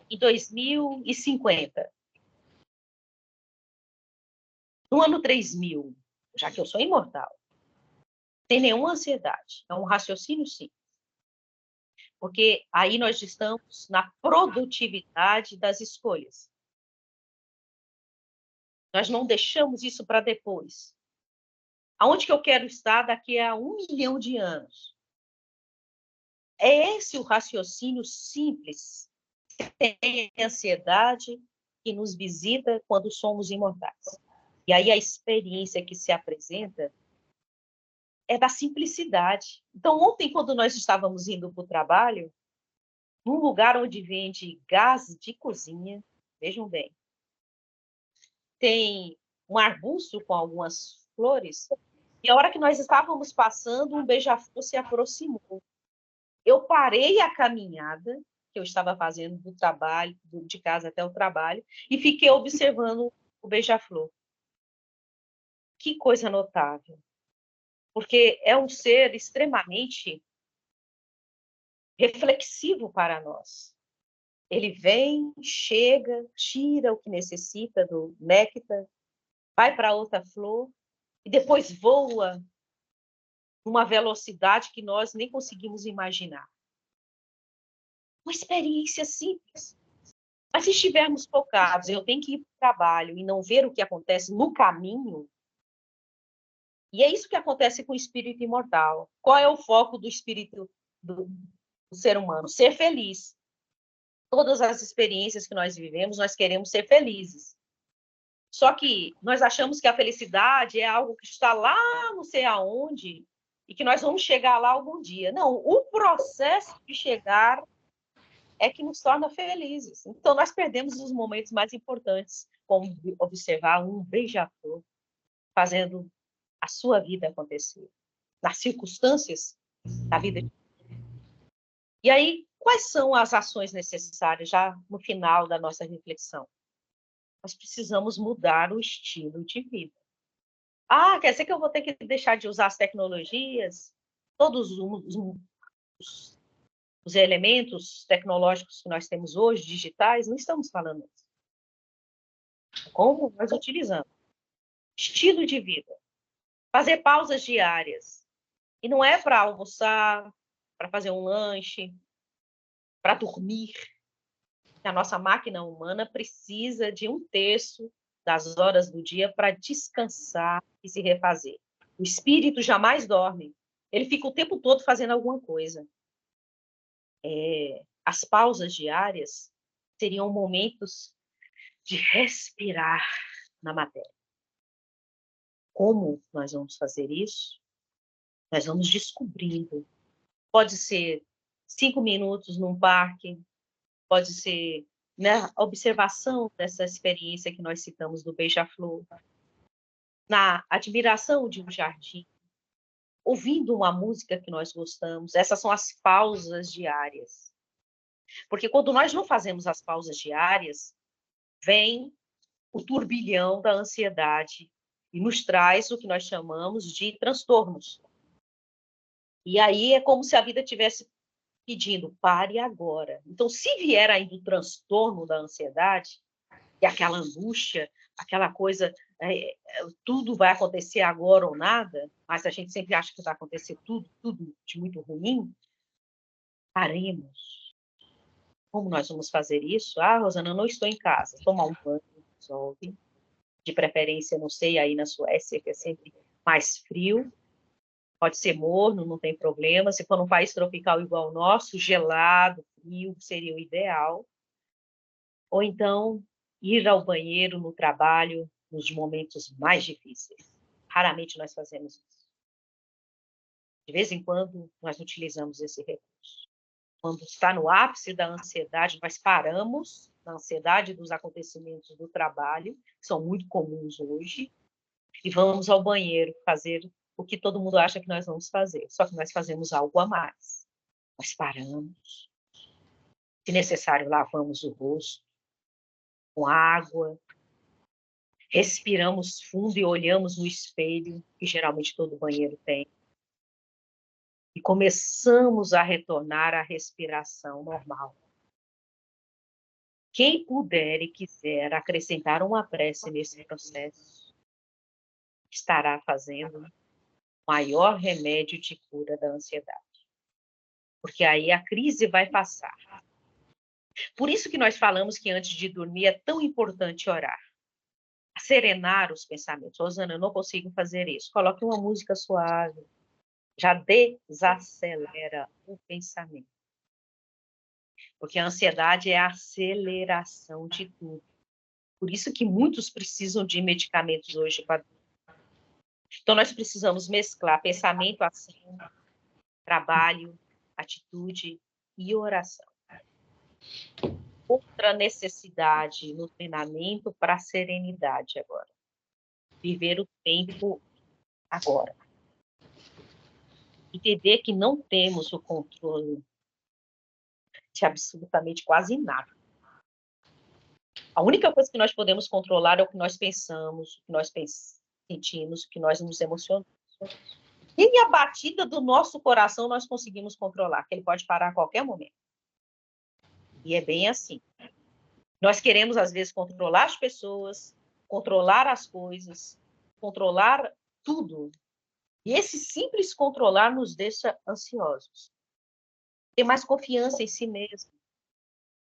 Em 2050? No ano 3000, já que eu sou imortal, sem nenhuma ansiedade. É um raciocínio simples. Porque aí nós estamos na produtividade das escolhas. Nós não deixamos isso para depois. Aonde que eu quero estar daqui a 1 milhão de anos? É esse o raciocínio simples, sem ansiedade, que nos visita quando somos imortais. E aí a experiência que se apresenta é da simplicidade. Então, ontem, quando nós estávamos indo para o trabalho, num lugar onde vende gás de cozinha, vejam bem, tem um arbusto com algumas flores, e a hora que nós estávamos passando, um beija-flor se aproximou. Eu parei a caminhada que eu estava fazendo do trabalho, de casa até o trabalho, e fiquei observando o beija-flor. Que coisa notável. Porque é um ser extremamente reflexivo para nós. Ele vem, chega, tira o que necessita do néctar, vai para outra flor e depois voa numa velocidade que nós nem conseguimos imaginar. Uma experiência simples. Mas se estivermos focados, eu tenho que ir para o trabalho e não ver o que acontece no caminho, e é isso que acontece com o espírito imortal. Qual é o foco do espírito do ser humano? Ser feliz. Todas as experiências que nós vivemos, nós queremos ser felizes. Só que nós achamos que a felicidade é algo que está lá não sei aonde e que nós vamos chegar lá algum dia. Não, o processo de chegar é que nos torna felizes. Então, nós perdemos os momentos mais importantes como observar um beija-flor fazendo a sua vida acontecer, nas circunstâncias da vida. E aí, quais são as ações necessárias já no final da nossa reflexão? Nós precisamos mudar o estilo de vida. Ah, quer dizer que eu vou ter que deixar de usar as tecnologias? Todos os elementos tecnológicos que nós temos hoje, digitais, não estamos falando isso. Como nós utilizamos? Estilo de vida. Fazer pausas diárias. E não é para almoçar, para fazer um lanche, para dormir. A nossa máquina humana precisa de 1/3 das horas do dia para descansar e se refazer. O espírito jamais dorme. Ele fica o tempo todo fazendo alguma coisa. As pausas diárias seriam momentos de respirar na matéria. Como nós vamos fazer isso? Nós vamos descobrindo. Pode ser 5 minutos num parque, pode ser, né, a observação dessa experiência que nós citamos do beija-flor, na admiração de um jardim, ouvindo uma música que nós gostamos. Essas são as pausas diárias. Porque quando nós não fazemos as pausas diárias, vem o turbilhão da ansiedade e nos traz o que nós chamamos de transtornos. E aí é como se a vida tivesse pedindo, pare agora. Então, se vier ainda o transtorno da ansiedade, e aquela angústia, aquela coisa, tudo vai acontecer agora ou nada, mas a gente sempre acha que vai acontecer tudo de muito ruim, paremos. Como nós vamos fazer isso? Ah, Rosana, eu não estou em casa. Tomar um banho, resolve. De preferência, não sei, aí na Suécia, que é sempre mais frio. Pode ser morno, não tem problema. Se for num país tropical igual o nosso, gelado, frio, seria o ideal. Ou então, ir ao banheiro no trabalho, nos momentos mais difíceis. Raramente nós fazemos isso. De vez em quando, nós utilizamos esse recurso. Quando está no ápice da ansiedade, nós paramos na ansiedade dos acontecimentos do trabalho, que são muito comuns hoje, e vamos ao banheiro fazer o que todo mundo acha que nós vamos fazer, só que nós fazemos algo a mais. Nós paramos, se necessário, lavamos o rosto com água, respiramos fundo e olhamos no espelho, que geralmente todo banheiro tem, e começamos a retornar à respiração normal. Quem puder e quiser acrescentar uma prece nesse processo, estará fazendo o maior remédio de cura da ansiedade. Porque aí a crise vai passar. Por isso que nós falamos que antes de dormir é tão importante orar. Serenar os pensamentos. Rosana, eu não consigo fazer isso. Coloque uma música suave. Já desacelera o pensamento. Porque a ansiedade é a aceleração de tudo. Por isso que muitos precisam de medicamentos hoje para dormir. Então, nós precisamos mesclar pensamento, ação, trabalho, atitude e oração. Outra necessidade no treinamento para a serenidade agora. Viver o tempo agora. Entender que não temos o controle de absolutamente quase nada. A única coisa que nós podemos controlar é o que nós pensamos, o que nós sentimos, o que nós nos emocionamos. Nem a batida do nosso coração nós conseguimos controlar, que ele pode parar a qualquer momento. E é bem assim. Nós queremos, às vezes, controlar as pessoas, controlar as coisas, controlar tudo. E esse simples controlar nos deixa ansiosos. Ter mais confiança em si mesmo.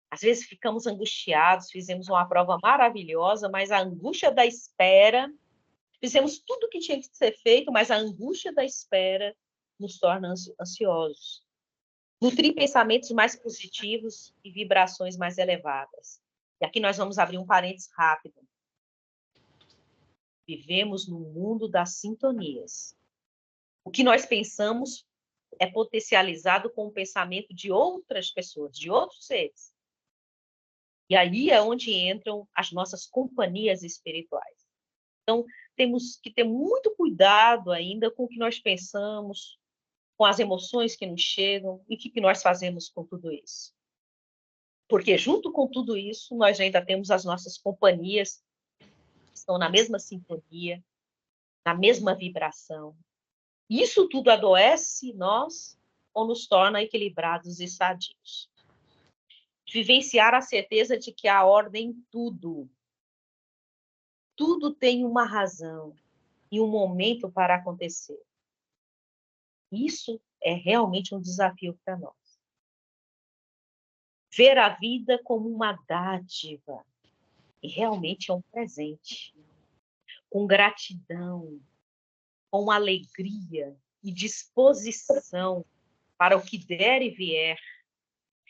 Às vezes ficamos angustiados, fizemos uma prova maravilhosa, mas a angústia da espera, fizemos tudo o que tinha que ser feito, mas a angústia da espera nos torna ansiosos. Nutrir pensamentos mais positivos e vibrações mais elevadas. E aqui nós vamos abrir um parênteses rápido. Vivemos no mundo das sintonias. O que nós pensamos é potencializado com o pensamento de outras pessoas, de outros seres. E aí é onde entram as nossas companhias espirituais. Então, temos que ter muito cuidado ainda com o que nós pensamos, com as emoções que nos chegam e o que nós fazemos com tudo isso. Porque junto com tudo isso, nós ainda temos as nossas companhias que estão na mesma sintonia, na mesma vibração. Isso tudo adoece nós ou nos torna equilibrados e sadios. Vivenciar a certeza de que há ordem em tudo. Tudo tem uma razão e um momento para acontecer. Isso é realmente um desafio para nós. Ver a vida como uma dádiva, e realmente é um presente, com gratidão, com alegria e disposição para o que der e vier.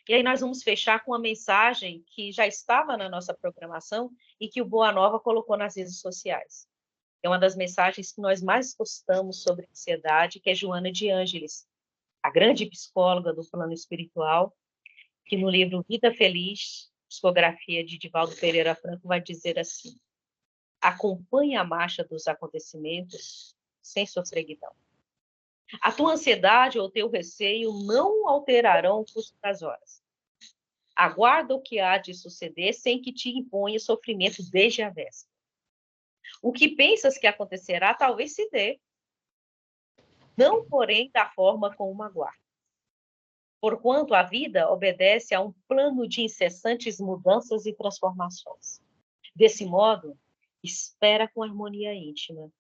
E aí nós vamos fechar com uma mensagem que já estava na nossa programação e que o Boa Nova colocou nas redes sociais. É uma das mensagens que nós mais gostamos sobre ansiedade, que é Joana de Ângeles, a grande psicóloga do plano espiritual, que no livro Vida Feliz, psicografia de Divaldo Pereira Franco, vai dizer assim: acompanhe a marcha dos acontecimentos sem sofreguidão. A tua ansiedade ou teu receio não alterarão o curso das horas. Aguarda o que há de suceder sem que te imponha sofrimento desde a véspera. O que pensas que acontecerá talvez se dê, não, porém, da forma como aguarda. Porquanto a vida obedece a um plano de incessantes mudanças e transformações. Desse modo, espera com harmonia íntima,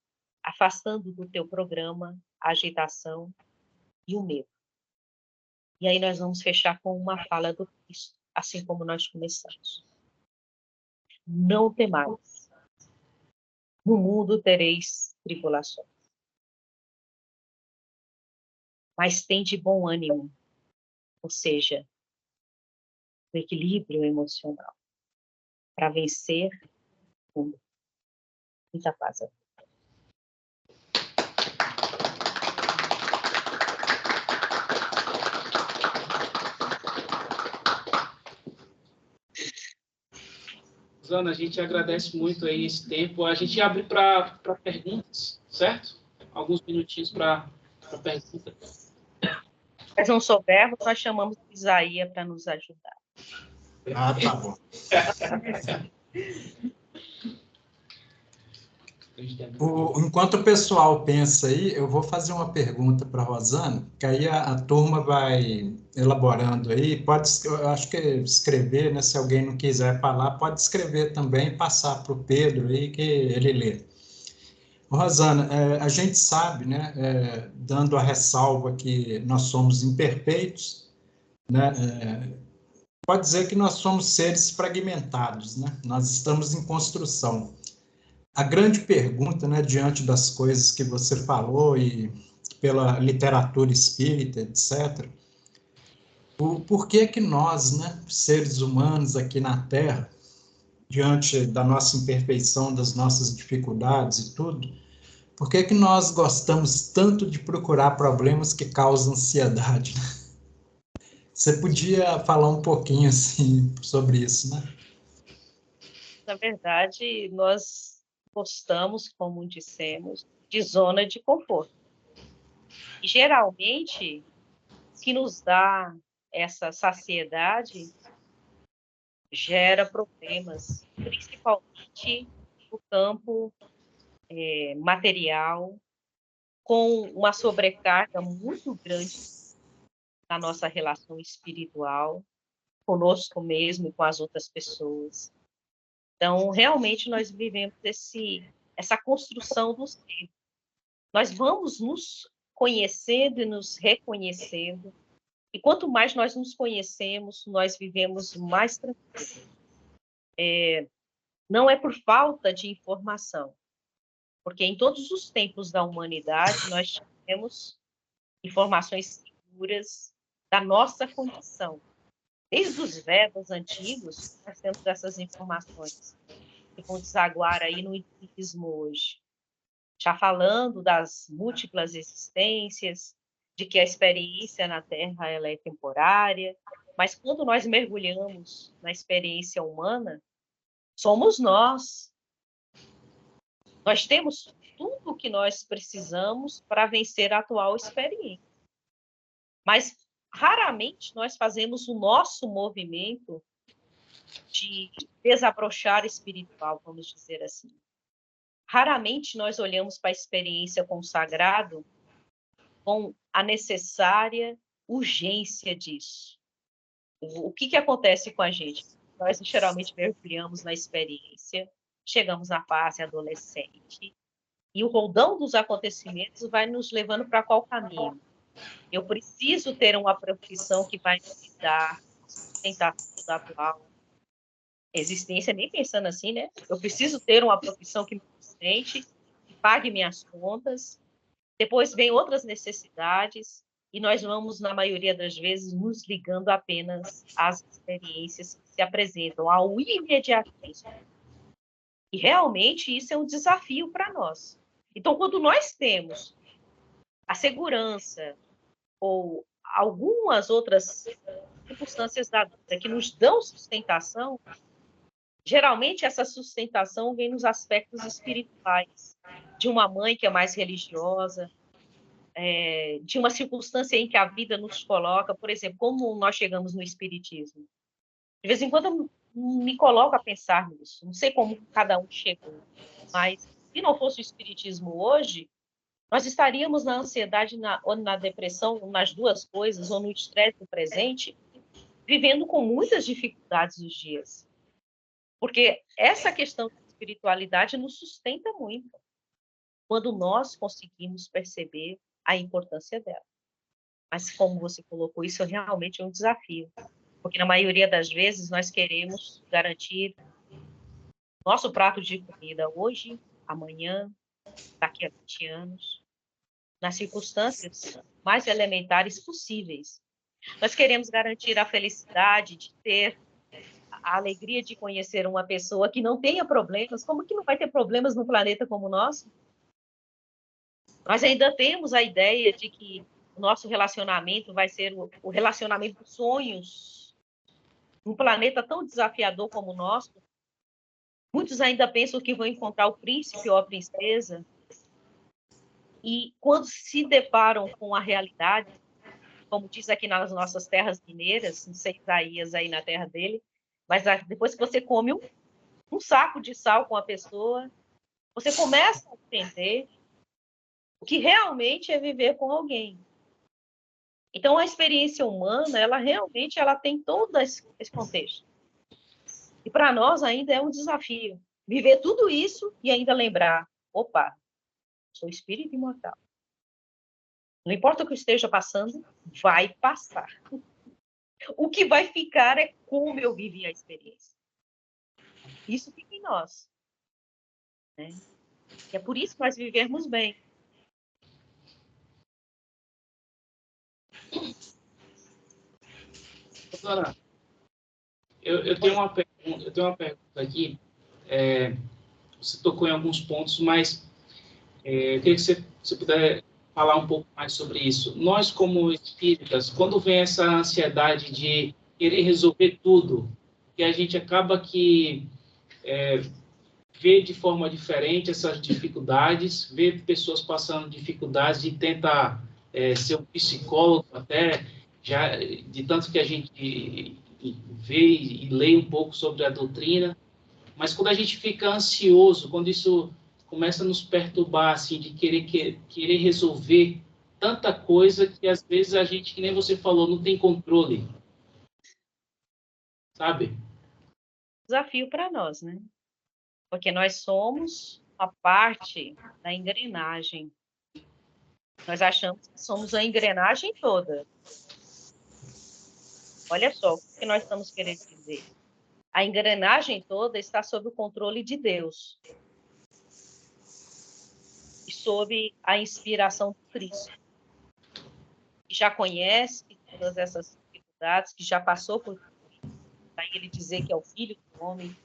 afastando do teu programa a agitação e o medo. E aí nós vamos fechar com uma fala do Cristo, assim como nós começamos. Não temais. No mundo tereis tribulações. Mas tende bom ânimo, ou seja, o equilíbrio emocional, para vencer o mundo. Muita paz. Rosana, a gente agradece muito aí esse tempo. A gente abre para perguntas, certo? Alguns minutinhos para pergunta. Se não soubermos, nós chamamos Isaías para nos ajudar. Ah, tá bom. Enquanto o pessoal pensa aí, eu vou fazer uma pergunta para a Rosana, que aí a turma vai elaborando aí. Pode, eu acho que escrever, né? Se alguém não quiser falar, pode escrever também e passar para o Pedro aí, que ele lê. Rosana, a gente sabe, né? Dando a ressalva que nós somos imperfeitos, né? Pode dizer que nós somos seres fragmentados, né? Nós estamos em construção. A grande pergunta, né, diante das coisas que você falou e pela literatura espírita, etc., por que que nós, né, seres humanos aqui na Terra, diante da nossa imperfeição, das nossas dificuldades e tudo, por que que nós gostamos tanto de procurar problemas que causam ansiedade? Você podia falar um pouquinho assim sobre isso, né? Na verdade, nós gostamos, como dissemos, de zona de conforto. E, geralmente, o que nos dá essa saciedade gera problemas, principalmente no campo material, com uma sobrecarga muito grande na nossa relação espiritual, conosco mesmo e com as outras pessoas. Então, realmente, nós vivemos essa construção do ser. Nós vamos nos conhecendo e nos reconhecendo, e quanto mais nós nos conhecemos, nós vivemos mais tranquilos. Não é por falta de informação, porque em todos os tempos da humanidade nós tivemos informações seguras da nossa condição. Desde os Vedas antigos, nós temos essas informações que vão desaguar aí no intuitismo hoje. Já falando das múltiplas existências, de que a experiência na Terra ela é temporária, Mas quando nós mergulhamos na experiência humana, somos nós. Nós temos tudo o que nós precisamos para vencer a atual experiência. Mas, raramente, nós fazemos o nosso movimento de desabrochar espiritual, vamos dizer assim. Raramente nós olhamos para a experiência com o sagrado com a necessária urgência disso. O que acontece com a gente? Nós, geralmente, mergulhamos na experiência, chegamos na fase adolescente, e o roldão dos acontecimentos vai nos levando para qual caminho? Eu preciso ter uma profissão que vai me dar sustentação da atual existência, nem pensando assim, né? Eu preciso ter uma profissão que me sustente, que pague minhas contas. Depois vem outras necessidades, e nós vamos, na maioria das vezes, nos ligando apenas às experiências que se apresentam, ao imediatismo. E realmente isso é um desafio para nós. Então, quando nós temos a segurança ou algumas outras circunstâncias da vida que nos dão sustentação, geralmente essa sustentação vem nos aspectos espirituais, de uma mãe que é mais religiosa, de uma circunstância em que a vida nos coloca, por exemplo, como nós chegamos no espiritismo. De vez em quando eu me coloco a pensar nisso, não sei como cada um chegou, mas se não fosse o espiritismo hoje, nós estaríamos na ansiedade ou na depressão, nas duas coisas, ou no estresse do presente, vivendo com muitas dificuldades os dias. Porque essa questão da espiritualidade nos sustenta muito, quando nós conseguimos perceber a importância dela. Mas, como você colocou, isso realmente é um desafio. Porque, na maioria das vezes, nós queremos garantir nosso prato de comida hoje, amanhã, daqui a 20 anos, nas circunstâncias mais elementares possíveis. Nós queremos garantir a felicidade de ter a alegria de conhecer uma pessoa que não tenha problemas. Como que não vai ter problemas num planeta como o nosso? Nós ainda temos a ideia de que o nosso relacionamento vai ser o relacionamento dos sonhos. Num planeta tão desafiador como o nosso, muitos ainda pensam que vão encontrar o príncipe ou a princesa. E quando se deparam com a realidade, como diz aqui nas nossas terras mineiras, não sei Isaías aí na terra dele, mas depois que você come um saco de sal com a pessoa, você começa a entender o que realmente é viver com alguém. Então, a experiência humana, ela realmente tem todo esse contexto. E para nós ainda é um desafio viver tudo isso e ainda lembrar, opa, sou espírito imortal. Não importa o que eu esteja passando, vai passar. O que vai ficar é como eu vivi a experiência. Isso fica em nós. Né? E é por isso que nós vivemos bem. Doutora, eu tenho uma pergunta aqui. Você tocou em alguns pontos, mas eu queria que você puder falar um pouco mais sobre isso. Nós, como espíritas, quando vem essa ansiedade de querer resolver tudo, que a gente acaba que vê de forma diferente essas dificuldades, vê pessoas passando dificuldades e tenta ser um psicólogo até, já de tanto que a gente vê e lê um pouco sobre a doutrina, mas quando a gente fica ansioso, quando isso começa a nos perturbar, assim, de querer resolver tanta coisa que às vezes a gente, que nem você falou, não tem controle, sabe? Desafio para nós, né? Porque nós somos a parte da engrenagem. Nós achamos que somos a engrenagem toda. Olha só o que nós estamos querendo dizer. A engrenagem toda está sob o controle de Deus. E sob a inspiração de Cristo. Que já conhece todas essas dificuldades, que já passou por para ele dizer que é o Filho do Homem.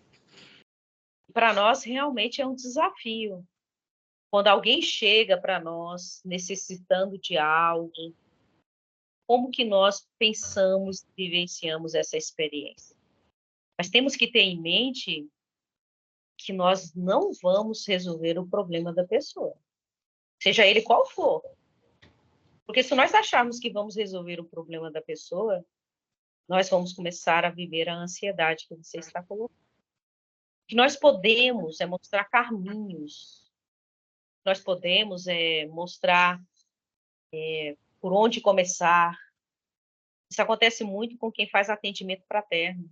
Para nós, realmente é um desafio. Quando alguém chega para nós necessitando de algo, como que nós pensamos, vivenciamos essa experiência. Mas temos que ter em mente que nós não vamos resolver o problema da pessoa, seja ele qual for. Porque se nós acharmos que vamos resolver o problema da pessoa, nós vamos começar a viver a ansiedade que você está colocando. O que nós podemos é mostrar caminhos, nós podemos mostrar por onde começar. Isso acontece muito com quem faz atendimento fraterno.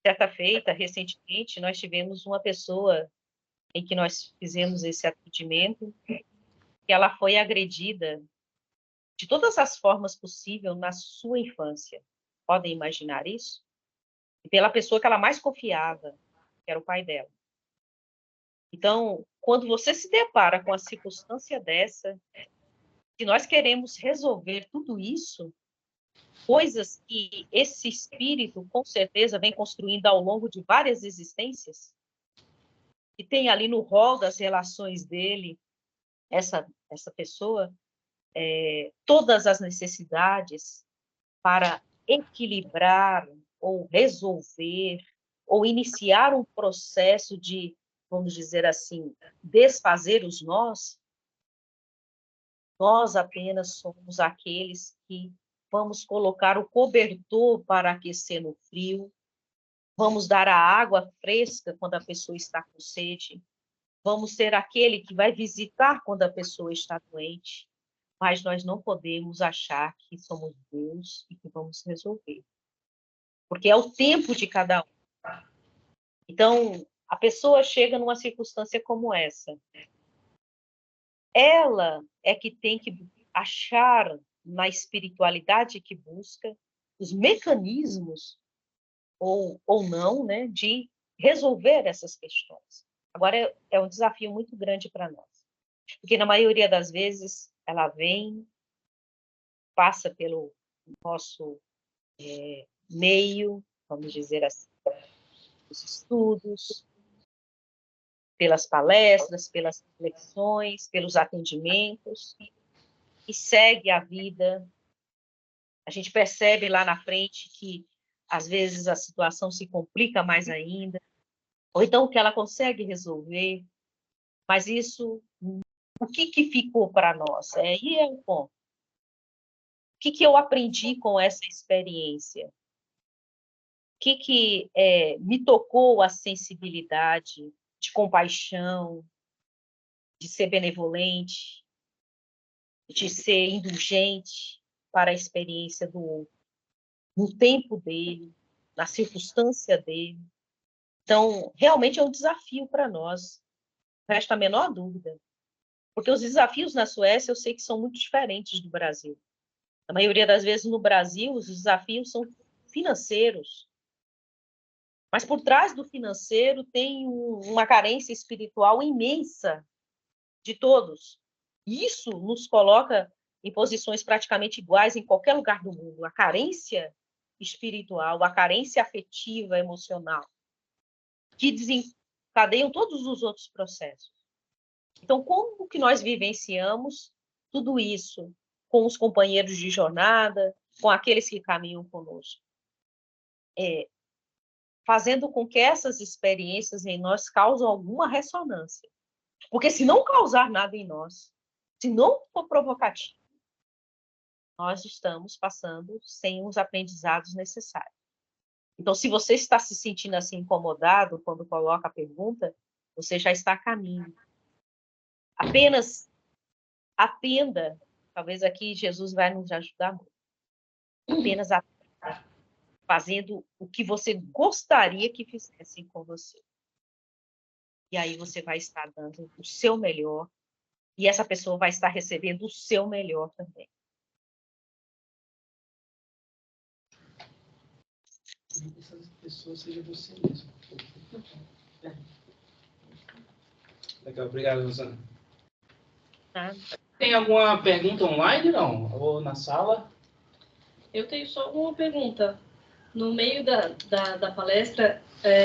Certa feita, recentemente, nós tivemos uma pessoa em que nós fizemos esse atendimento, e ela foi agredida de todas as formas possíveis na sua infância. Podem imaginar isso? E pela pessoa que ela mais confiava, que era o pai dela. Então, quando você se depara com a circunstância dessa, se nós queremos resolver tudo isso, coisas que esse espírito, com certeza, vem construindo ao longo de várias existências, e tem ali no rol das relações dele, essa pessoa, todas as necessidades para equilibrar ou resolver ou iniciar um processo de, vamos dizer assim, desfazer os nós, nós apenas somos aqueles que vamos colocar o cobertor para aquecer no frio, vamos dar a água fresca quando a pessoa está com sede, vamos ser aquele que vai visitar quando a pessoa está doente, mas nós não podemos achar que somos Deus e que vamos resolver. Porque é o tempo de cada um. Então, a pessoa chega numa circunstância como essa. Ela é que tem que achar na espiritualidade que busca os mecanismos, ou não, né, de resolver essas questões. Agora, é um desafio muito grande para nós. Porque, na maioria das vezes, ela vem, passa pelo nosso meio, vamos dizer assim, os estudos, pelas palestras, pelas reflexões, pelos atendimentos, e segue a vida. A gente percebe lá na frente que, às vezes, a situação se complica mais ainda, ou então que ela consegue resolver, mas isso, o que ficou para nós? Aí é o ponto. O que eu aprendi com essa experiência? O que me tocou a sensibilidade de compaixão, de ser benevolente, de ser indulgente para a experiência do outro, no tempo dele, na circunstância dele. Então, realmente é um desafio para nós, não resta a menor dúvida. Porque os desafios na Suécia eu sei que são muito diferentes do Brasil. A maioria das vezes no Brasil os desafios são financeiros. Mas por trás do financeiro tem uma carência espiritual imensa de todos. Isso nos coloca em posições praticamente iguais em qualquer lugar do mundo. A carência espiritual, a carência afetiva, emocional, que desencadeiam todos os outros processos. Então, como que nós vivenciamos tudo isso com os companheiros de jornada, com aqueles que caminham conosco? Fazendo com que essas experiências em nós causem alguma ressonância. Porque se não causar nada em nós, se não for provocativo, nós estamos passando sem os aprendizados necessários. Então, se você está se sentindo assim incomodado quando coloca a pergunta, você já está a caminho. Apenas atenda, talvez aqui Jesus vai nos ajudar muito. Apenas atenda, fazendo o que você gostaria que fizessem com você. E aí você vai estar dando o seu melhor, e essa pessoa vai estar recebendo o seu melhor também. Essas pessoas seja você mesmo. Legal, obrigado, Rosana. Tá? Tem alguma pergunta online, não? Ou na sala? Eu tenho só uma pergunta. No meio da palestra,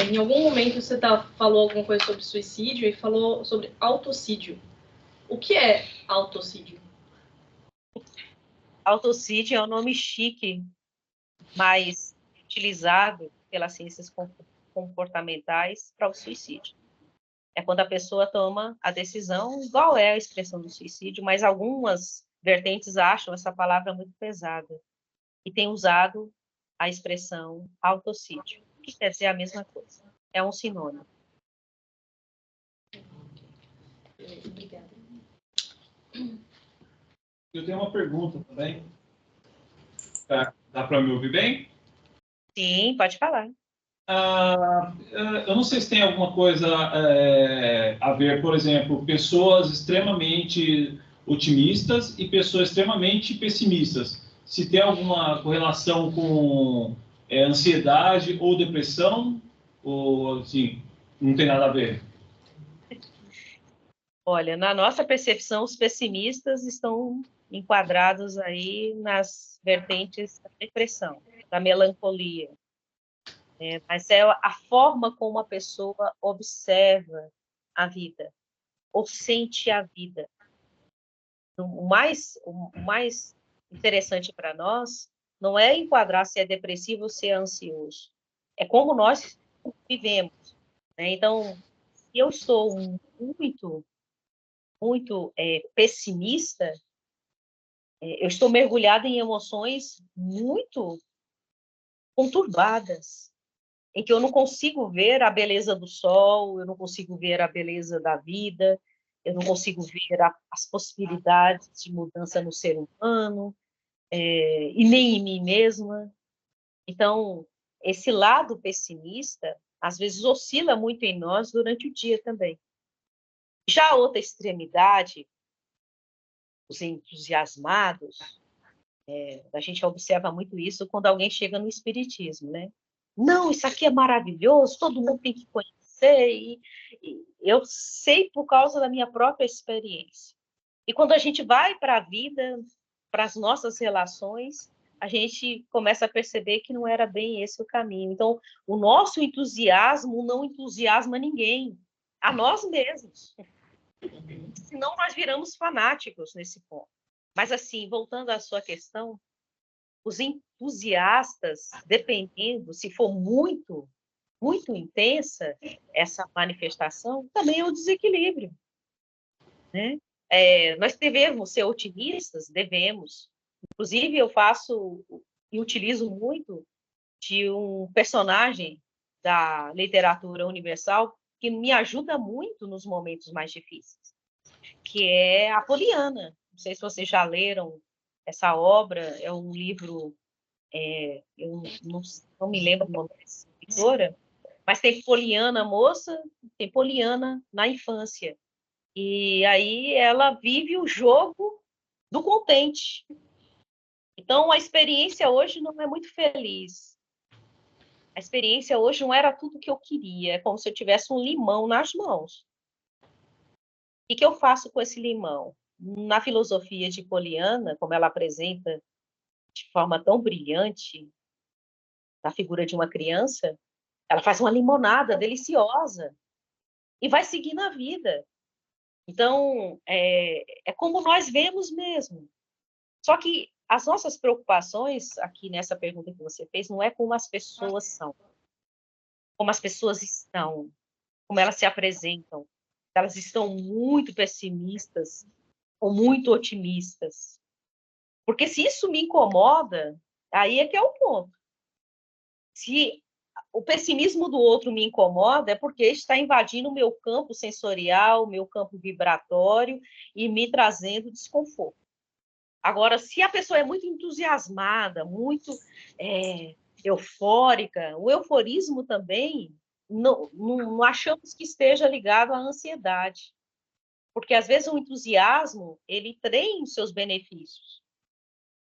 em algum momento você falou alguma coisa sobre suicídio e falou sobre autocídio. O que é autocídio? Autocídio é um nome chique, mas utilizado pelas ciências comportamentais para o suicídio. É quando a pessoa toma a decisão, igual é a expressão do suicídio, mas algumas vertentes acham essa palavra muito pesada e têm usado a expressão autocídio, que quer dizer a mesma coisa. É um sinônimo. Obrigada. Eu tenho uma pergunta também. Dá para me ouvir bem? Sim, pode falar. Eu não sei se tem alguma coisa a ver, por exemplo, pessoas extremamente otimistas e pessoas extremamente pessimistas. Se tem alguma correlação com ansiedade ou depressão, ou assim, não tem nada a ver? Olha, na nossa percepção, os pessimistas estão enquadrados aí nas vertentes da depressão, da melancolia. Mas é a forma como a pessoa observa a vida, ou sente a vida. O mais interessante para nós não é enquadrar se é depressivo ou se é ansioso. É como nós vivemos. Né? Então, se eu estou muito pessimista, eu estou mergulhada em emoções muito conturbadas, em que eu não consigo ver a beleza do sol, eu não consigo ver a beleza da vida, eu não consigo ver as possibilidades de mudança no ser humano, e nem em mim mesma. Então, esse lado pessimista, às vezes, oscila muito em nós durante o dia também. Já a outra extremidade, os entusiasmados, a gente observa muito isso quando alguém chega no espiritismo, né? Não, isso aqui é maravilhoso, todo mundo tem que conhecer, e eu sei por causa da minha própria experiência. E quando a gente vai para a vida, para as nossas relações, a gente começa a perceber que não era bem esse o caminho. Então, o nosso entusiasmo não entusiasma ninguém, a nós mesmos. Senão, nós viramos fanáticos nesse ponto. Mas, assim, voltando à sua questão, os entusiastas, dependendo, se for muito intensa essa manifestação, também é um desequilíbrio, né? Nós devemos ser otimistas, devemos. Inclusive, eu faço e utilizo muito de um personagem da literatura universal que me ajuda muito nos momentos mais difíceis, que é a Poliana. Não sei se vocês já leram essa obra, é um livro, eu não me lembro o nome dessa escritora, mas tem Poliana moça, tem Poliana na infância. E aí ela vive o jogo do contente. Então, a experiência hoje não é muito feliz. A experiência hoje não era tudo que eu queria, é como se eu tivesse um limão nas mãos. O que eu faço com esse limão? Na filosofia de Poliana, como ela apresenta de forma tão brilhante a figura de uma criança, ela faz uma limonada deliciosa e vai seguindo a vida. Então, é como nós vemos mesmo. Só que as nossas preocupações, aqui nessa pergunta que você fez, não é como as pessoas são, como as pessoas estão, como elas se apresentam. Elas estão muito pessimistas ou muito otimistas. Porque se isso me incomoda, aí é que é o ponto. Se o pessimismo do outro me incomoda, é porque está invadindo o meu campo sensorial, o meu campo vibratório e me trazendo desconforto. Agora, se a pessoa é muito entusiasmada, muito eufórica, o euforismo também, não achamos que esteja ligado à ansiedade. Porque, às vezes, o entusiasmo, ele tem os seus benefícios.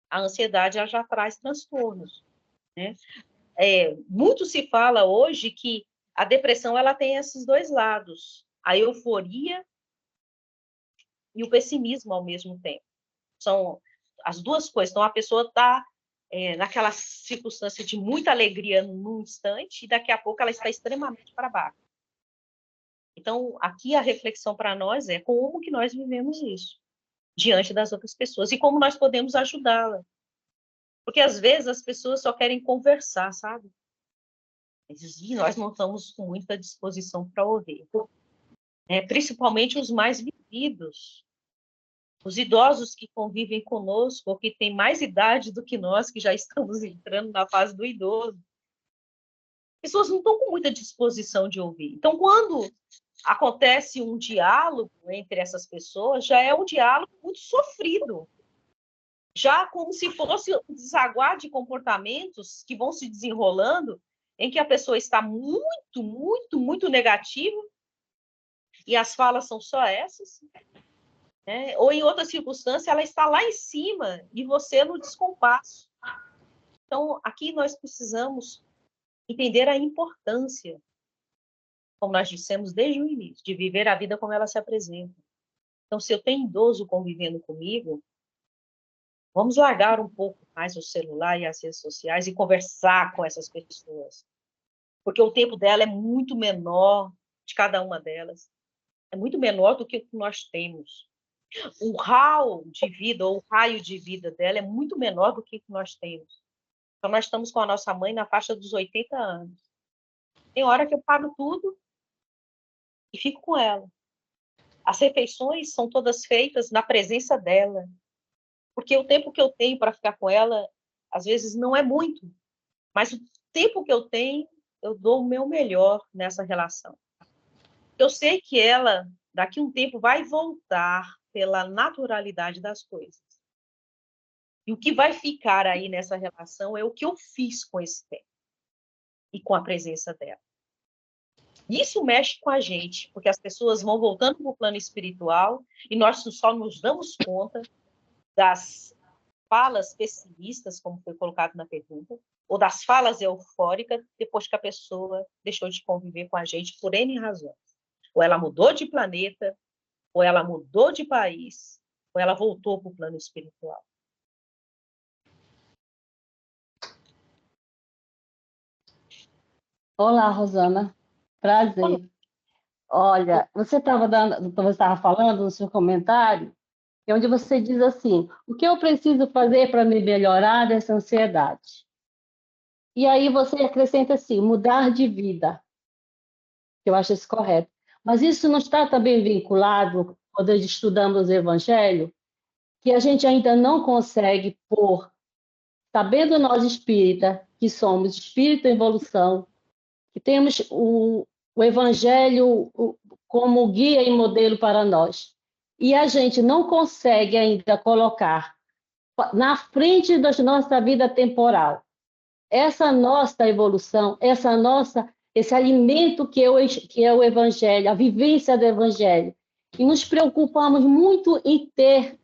A ansiedade, ela já traz transtornos, né? Muito se fala hoje que a depressão, ela tem esses dois lados, a euforia e o pessimismo ao mesmo tempo. São as duas coisas. Então, a pessoa está naquela circunstância de muita alegria num instante e daqui a pouco ela está extremamente para baixo. Então, aqui a reflexão para nós é como que nós vivemos isso. diante das outras pessoas e como nós podemos ajudá-la. Porque às vezes as pessoas só querem conversar, sabe? E nós não estamos com muita disposição para ouvir. Principalmente os mais vividos, os idosos que convivem conosco, ou que têm mais idade do que nós, que já estamos entrando na fase do idoso. As pessoas não estão com muita disposição de ouvir. Então, quando acontece um diálogo entre essas pessoas, já é um diálogo muito sofrido. Já como se fosse um desaguar de comportamentos que vão se desenrolando, em que a pessoa está muito, muito, muito negativa, e as falas são só essas, né? Ou em outra circunstância, ela está lá em cima e você no descompasso. Então, aqui nós precisamos entender a importância, como nós dissemos desde o início, de viver a vida como ela se apresenta. Então, se eu tenho idoso convivendo comigo, vamos largar um pouco mais o celular e as redes sociais e conversar com essas pessoas. Porque o tempo dela é muito menor, de cada uma delas. É muito menor do que o que nós temos. O raio de vida, ou o raio de vida dela é muito menor do que o que nós temos. Então, nós estamos com a nossa mãe na faixa dos 80 anos. Tem hora que eu paro tudo e fico com ela. As refeições são todas feitas na presença dela. Porque o tempo que eu tenho para ficar com ela, às vezes, não é muito. Mas o tempo que eu tenho, eu dou o meu melhor nessa relação. Eu sei que ela, daqui a um tempo, vai voltar pela naturalidade das coisas. E o que vai ficar aí nessa relação é o que eu fiz com esse tempo e com a presença dela. Isso mexe com a gente, porque as pessoas vão voltando para o plano espiritual e nós só nos damos conta das falas pessimistas, como foi colocado na pergunta, ou das falas eufóricas, depois que a pessoa deixou de conviver com a gente por N razões. Ou ela mudou de planeta, ou ela mudou de país, ou ela voltou para o plano espiritual. Olá, Rosana. Prazer. Olha, você estava falando no seu comentário, onde você diz assim, o que eu preciso fazer para me melhorar dessa ansiedade? E aí você acrescenta assim, mudar de vida, que eu acho isso correto. Mas isso não está também vinculado, quando estudamos o Evangelho, que a gente ainda não consegue pôr, sabendo nós espírita, que somos espírito em evolução, que temos o Evangelho como guia e modelo para nós. E a gente não consegue ainda colocar na frente da nossa vida temporal essa nossa evolução, esse alimento que é o Evangelho, a vivência do Evangelho. E nos preocupamos muito em ter.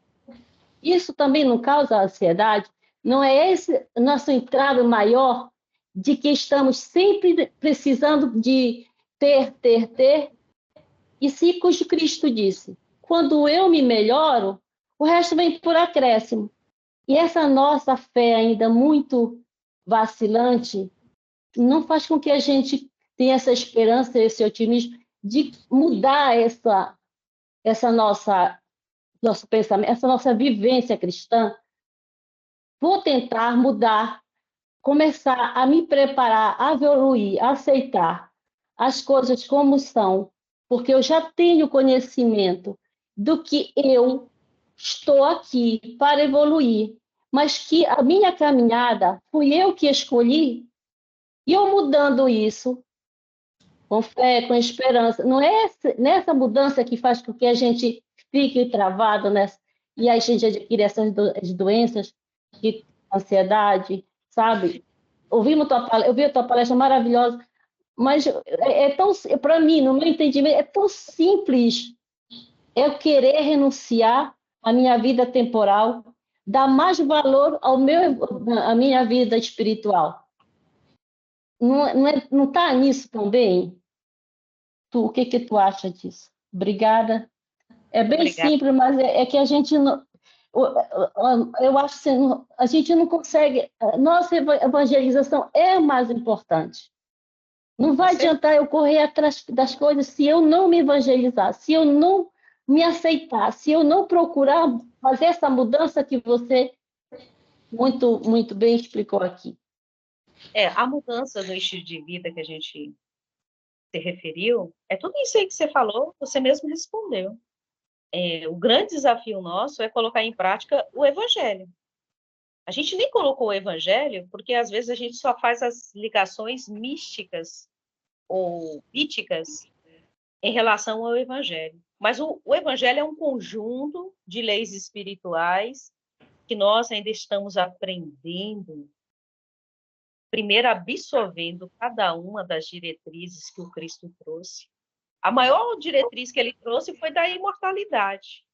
Isso também não causa ansiedade? Não é esse nosso entrave maior de que estamos sempre precisando de ter. E se Cristo disse, quando eu me melhoro, o resto vem por acréscimo. E essa nossa fé ainda muito vacilante não faz com que a gente tenha essa esperança, esse otimismo de mudar essa nosso pensamento, essa nossa vivência cristã. Vou tentar mudar, começar a me preparar, a evoluir, a aceitar as coisas como são, porque eu já tenho conhecimento do que eu estou aqui para evoluir, mas que a minha caminhada fui eu que escolhi, e eu mudando isso, com fé, com esperança, não é nessa mudança que faz com que a gente fique travado, e a gente adquire essas doenças de ansiedade, sabe? Eu vi a tua palestra maravilhosa, mas para mim, no meu entendimento, é tão simples eu querer renunciar à minha vida temporal, dar mais valor à minha vida espiritual. Não está nisso também? O que tu acha disso? Obrigada. É bem Obrigada. simples, mas é que a gente não... Eu acho que a gente não consegue... Nossa evangelização é o mais importante. Não vai adiantar eu correr atrás das coisas se eu não me evangelizar, se eu não me aceitar, se eu não procurar fazer essa mudança que você muito bem explicou aqui? A mudança do estilo de vida que a gente se referiu, é tudo isso aí que você falou, você mesmo respondeu. O grande desafio nosso é colocar em prática o evangelho. A gente nem colocou o evangelho porque às vezes a gente só faz as ligações místicas ou míticas em relação ao evangelho. Mas o evangelho é um conjunto de leis espirituais que nós ainda estamos aprendendo, primeiro absorvendo cada uma das diretrizes que o Cristo trouxe. A maior diretriz que ele trouxe foi da imortalidade,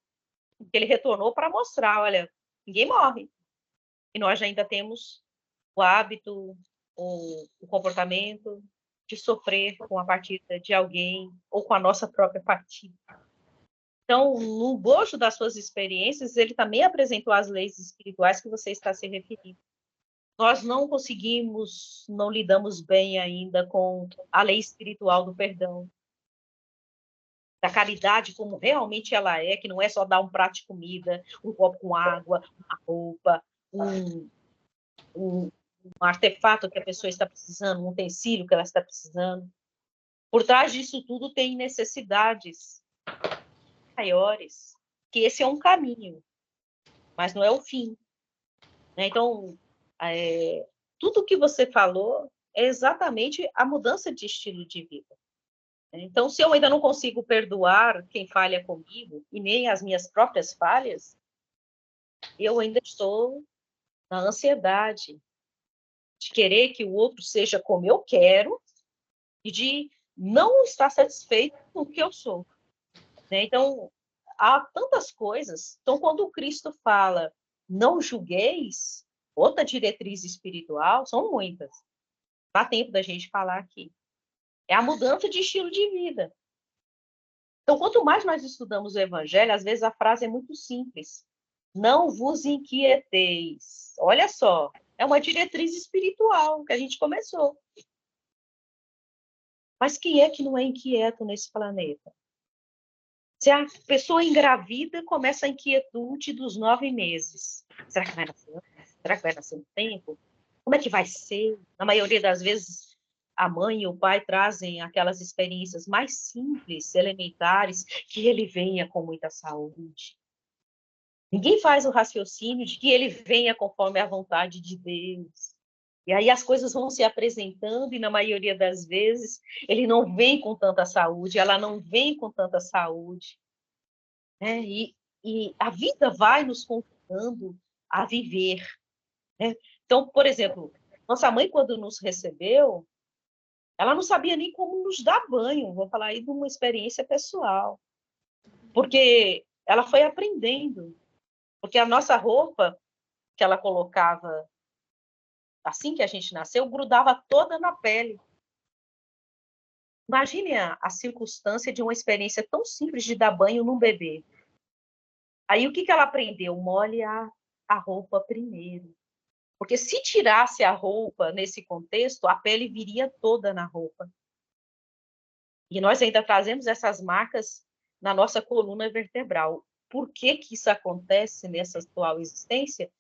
que ele retornou para mostrar, olha, ninguém morre. E nós ainda temos o hábito, o comportamento de sofrer com a partida de alguém ou com a nossa própria partida. Então, no bojo das suas experiências, ele também apresentou as leis espirituais que você está se referindo. Nós não conseguimos, não lidamos bem ainda com a lei espiritual do perdão, da caridade como realmente ela é, que não é só dar um prato de comida, um copo com água, uma roupa, um artefato que a pessoa está precisando, um utensílio que ela está precisando. Por trás disso tudo tem necessidades maiores, que esse é um caminho, mas não é o fim. Então, tudo que você falou é exatamente a mudança de estilo de vida. Então, se eu ainda não consigo perdoar quem falha comigo, e nem as minhas próprias falhas, eu ainda estou na ansiedade de querer que o outro seja como eu quero e de não estar satisfeito com o que eu sou. Então, há tantas coisas. Então, quando o Cristo fala, não julgueis, outra diretriz espiritual, são muitas. Dá tempo da gente falar aqui. É a mudança de estilo de vida. Então, quanto mais nós estudamos o Evangelho, às vezes a frase é muito simples. Não vos inquieteis. Olha só, é uma diretriz espiritual que a gente começou. Mas quem é que não é inquieto nesse planeta? Se a pessoa engravida, começa a inquietude dos 9 meses. Será que vai nascer? Será que vai nascer no tempo? Como é que vai ser? Na maioria das vezes, a mãe e o pai trazem aquelas experiências mais simples, elementares, que ele venha com muita saúde. Ninguém faz o raciocínio de que ele venha conforme a vontade de Deus. E aí as coisas vão se apresentando e, na maioria das vezes, ele não vem com tanta saúde, ela não vem com tanta saúde. E a vida vai nos convidando a viver. Então, por exemplo, nossa mãe, quando nos recebeu, ela não sabia nem como nos dar banho. Vou falar aí de uma experiência pessoal. Porque ela foi aprendendo. Porque a nossa roupa que ela colocava assim que a gente nasceu, grudava toda na pele. Imagine a circunstância de uma experiência tão simples de dar banho num bebê. Aí o que ela aprendeu? Molhe a roupa primeiro. Porque se tirasse a roupa nesse contexto, a pele viria toda na roupa. E nós ainda trazemos essas marcas na nossa coluna vertebral. Por que isso acontece nessa atual existência?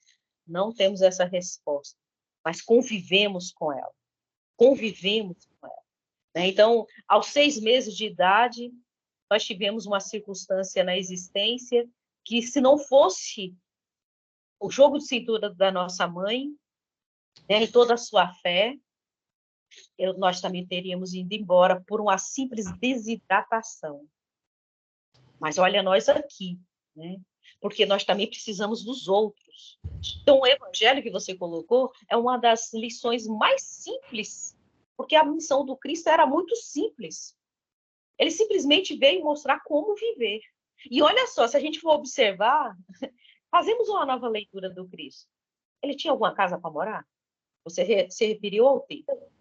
Não temos essa resposta, mas convivemos com ela. Então, aos 6 meses de idade, nós tivemos uma circunstância na existência que, se não fosse o jogo de cintura da nossa mãe, e toda a sua fé, nós também teríamos ido embora por uma simples desidratação. Mas olha nós aqui, porque nós também precisamos dos outros. Então, o evangelho que você colocou é uma das lições mais simples, porque a missão do Cristo era muito simples. Ele simplesmente veio mostrar como viver. E olha só, se a gente for observar, fazemos uma nova leitura do Cristo. Ele tinha alguma casa para morar? Você se referiu ao tempo.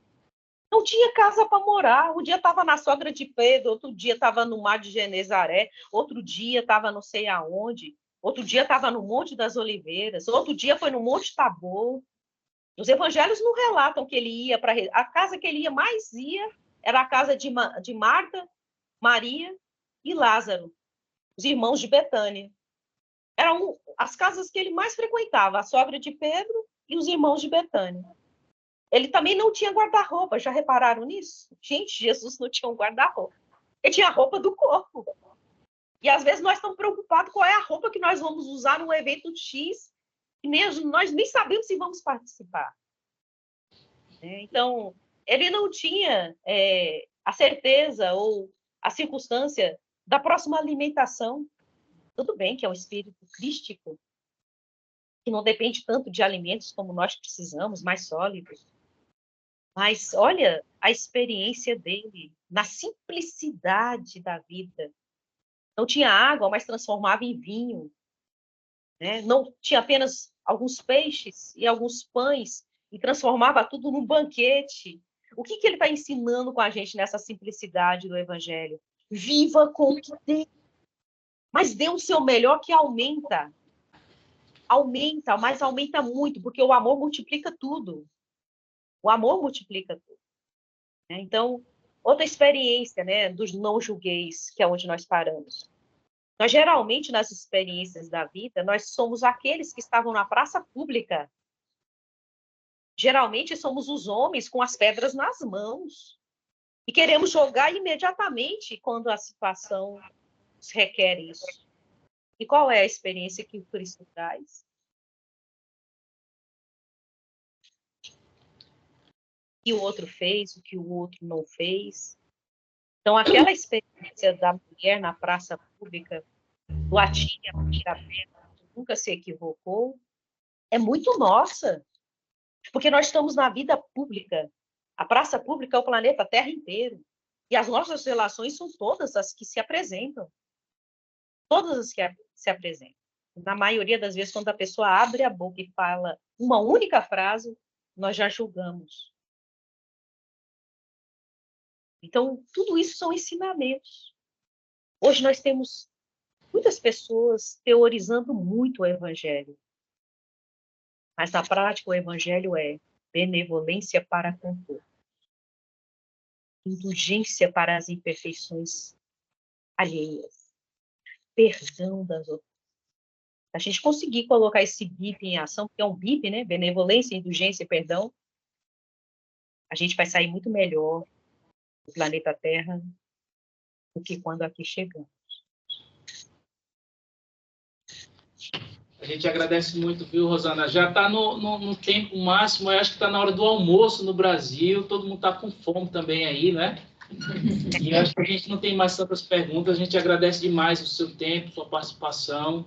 Não tinha casa para morar. Um dia estava na sogra de Pedro, outro dia estava no mar de Genezaré, outro dia estava não sei aonde, outro dia estava no Monte das Oliveiras, outro dia foi no Monte Tabor. Os evangelhos não relatam que ele ia para... A casa que ele mais ia era a casa de Marta, Maria e Lázaro. os irmãos de Betânia. Eram as casas que ele mais frequentava, a sogra de Pedro e os irmãos de Betânia. Ele também não tinha guarda-roupa, já repararam nisso? Gente, Jesus não tinha um guarda-roupa. Ele tinha a roupa do corpo. E às vezes nós estamos preocupados qual é a roupa que nós vamos usar num evento X, e mesmo nós nem sabemos se vamos participar. Então, ele não tinha a certeza ou a circunstância da próxima alimentação. Tudo bem que é um espírito crístico, que não depende tanto de alimentos como nós precisamos, mais sólidos. Mas olha a experiência dele na simplicidade da vida. Não tinha água, mas transformava em vinho. Não tinha apenas alguns peixes e alguns pães e transformava tudo num banquete. O que ele está ensinando com a gente nessa simplicidade do Evangelho? Viva com o que tem. Mas dê o seu melhor, que aumenta. Aumenta, mas aumenta muito, porque o amor multiplica tudo. O amor multiplica tudo. Então, outra experiência, dos não julgueis, que é onde nós paramos. Nós, geralmente, nas experiências da vida, nós somos aqueles que estavam na praça pública. Geralmente, somos os homens com as pedras nas mãos. E queremos jogar imediatamente quando a situação requer isso. E qual é a experiência que o Cristo traz? O que o outro fez, o que o outro não fez. Então, aquela experiência da mulher na praça pública, do atire a primeira pedra, nunca se equivocou, é muito nossa. Porque nós estamos na vida pública. A praça pública é o planeta Terra inteiro. E as nossas relações são todas as que se apresentam. Todas as que se apresentam. Na maioria das vezes, quando a pessoa abre a boca e fala uma única frase, nós já julgamos. Então, tudo isso são ensinamentos. Hoje nós temos muitas pessoas teorizando muito o Evangelho. Mas, na prática, o Evangelho é benevolência para com todos. Indulgência para as imperfeições alheias. Perdão das outras. A gente conseguir colocar esse BIP em ação, que é um BIP, Benevolência, indulgência e perdão, a gente vai sair muito melhor do planeta Terra do que quando aqui chegamos. A gente agradece muito, viu, Rosana? Já está no tempo máximo, eu acho que está na hora do almoço no Brasil, todo mundo está com fome também aí, né? E eu acho que a gente não tem mais tantas perguntas, a gente agradece demais o seu tempo, sua participação,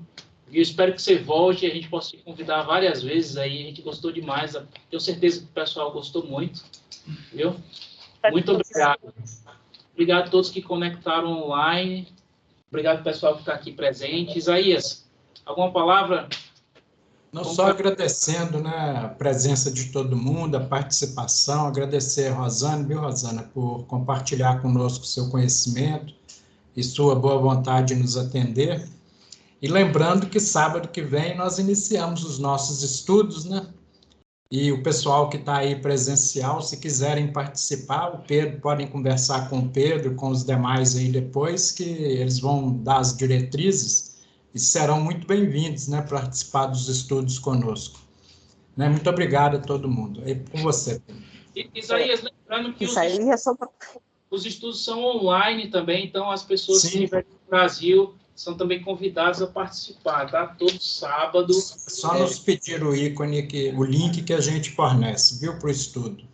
e eu espero que você volte e a gente possa te convidar várias vezes aí, a gente gostou demais, tenho certeza que o pessoal gostou muito, viu? Muito obrigado. Obrigado a todos que conectaram online, obrigado ao pessoal que está aqui presente. Isaías, alguma palavra? Não, só agradecendo, a presença de todo mundo, a participação, agradecer a Rosana, viu, Rosana, por compartilhar conosco seu conhecimento e sua boa vontade de nos atender. E lembrando que sábado que vem nós iniciamos os nossos estudos, E o pessoal que está aí presencial, se quiserem participar, o Pedro, podem conversar com o Pedro, com os demais aí depois, que eles vão dar as diretrizes e serão muito bem-vindos, para participar dos estudos conosco. Muito obrigado a todo mundo. É com você, Pedro. Isaías, lembrando que os estudos são online também, então as pessoas que estiverem no Brasil são também convidados a participar, tá? Todo sábado. Só nos pedir o ícone, o link que a gente fornece, viu, para o estudo.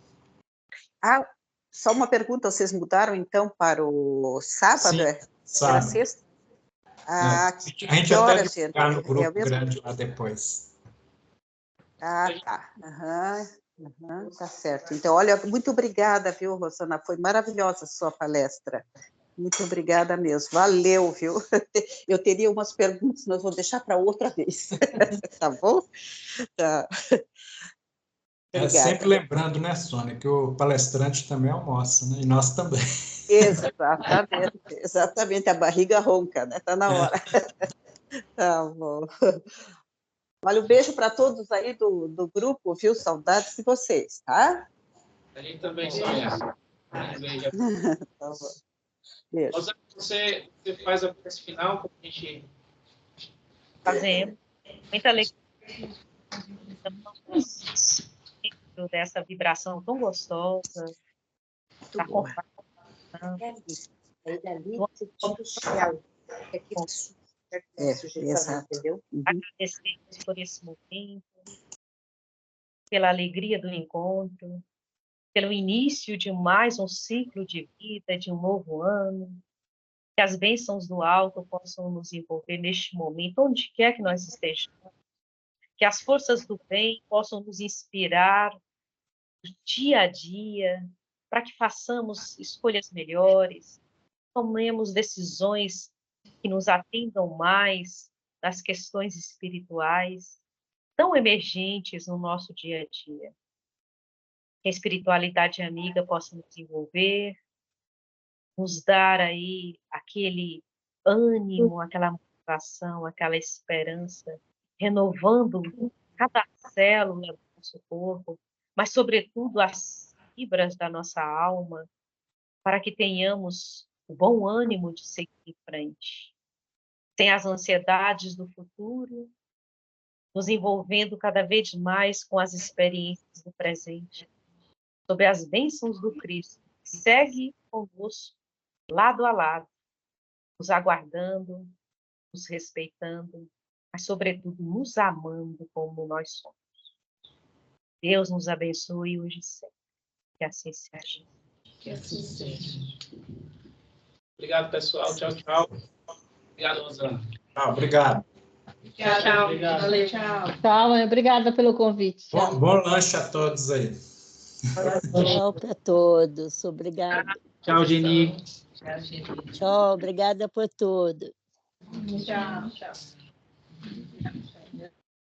Só uma pergunta, vocês mudaram, então, para o sábado? Sim, sábado. Era sexta? A gente até divulgar no grupo grande lá depois. Tá. Tá certo. Então, olha, muito obrigada, viu, Rosana? Foi maravilhosa a sua palestra. Muito obrigada mesmo. Valeu, viu? Eu teria umas perguntas, mas vou deixar para outra vez. Tá bom? Tá. Sempre lembrando, Sônia, que o palestrante também almoça, E nós também. Exatamente. A barriga ronca, Tá na hora. Tá bom. Olha, um beijo para todos aí do grupo, viu? Saudades de vocês, tá? A gente também, Sônia. Tá bom. Beijo. Rosana, você faz a prece final para a gente... Fazemos. Muita alegria. Estamos dentro dessa vibração tão gostosa. Muito boa. Exato. Agradecemos por esse momento, pela alegria do encontro, pelo início de mais um ciclo de vida, de um novo ano. Que as bênçãos do alto possam nos envolver neste momento, onde quer que nós estejamos. Que as forças do bem possam nos inspirar dia a dia, para que façamos escolhas melhores, tomemos decisões que nos atendam mais nas questões espirituais, tão emergentes no nosso dia a dia. Que a espiritualidade amiga possa nos envolver, nos dar aí aquele ânimo, aquela motivação, aquela esperança, renovando cada célula do nosso corpo, mas, sobretudo, as fibras da nossa alma, para que tenhamos o bom ânimo de seguir em frente, sem as ansiedades do futuro, nos envolvendo cada vez mais com as experiências do presente, sob as bênçãos do Cristo, que segue conosco, lado a lado, nos aguardando, nos respeitando, mas, sobretudo, nos amando como nós somos. Deus nos abençoe hoje e sempre. Que assim seja. Que assim seja. Obrigado, pessoal. Tchau, tchau. Obrigado, Rosana. Tchau, obrigado. Tchau. Obrigado. Valeu, tchau. Tchau, mãe. Obrigada pelo convite. Bom lanche a todos aí. Tchau para todos. Obrigada. Tchau, Geni. Tchau, gente. Tchau, obrigada por tudo. Tchau.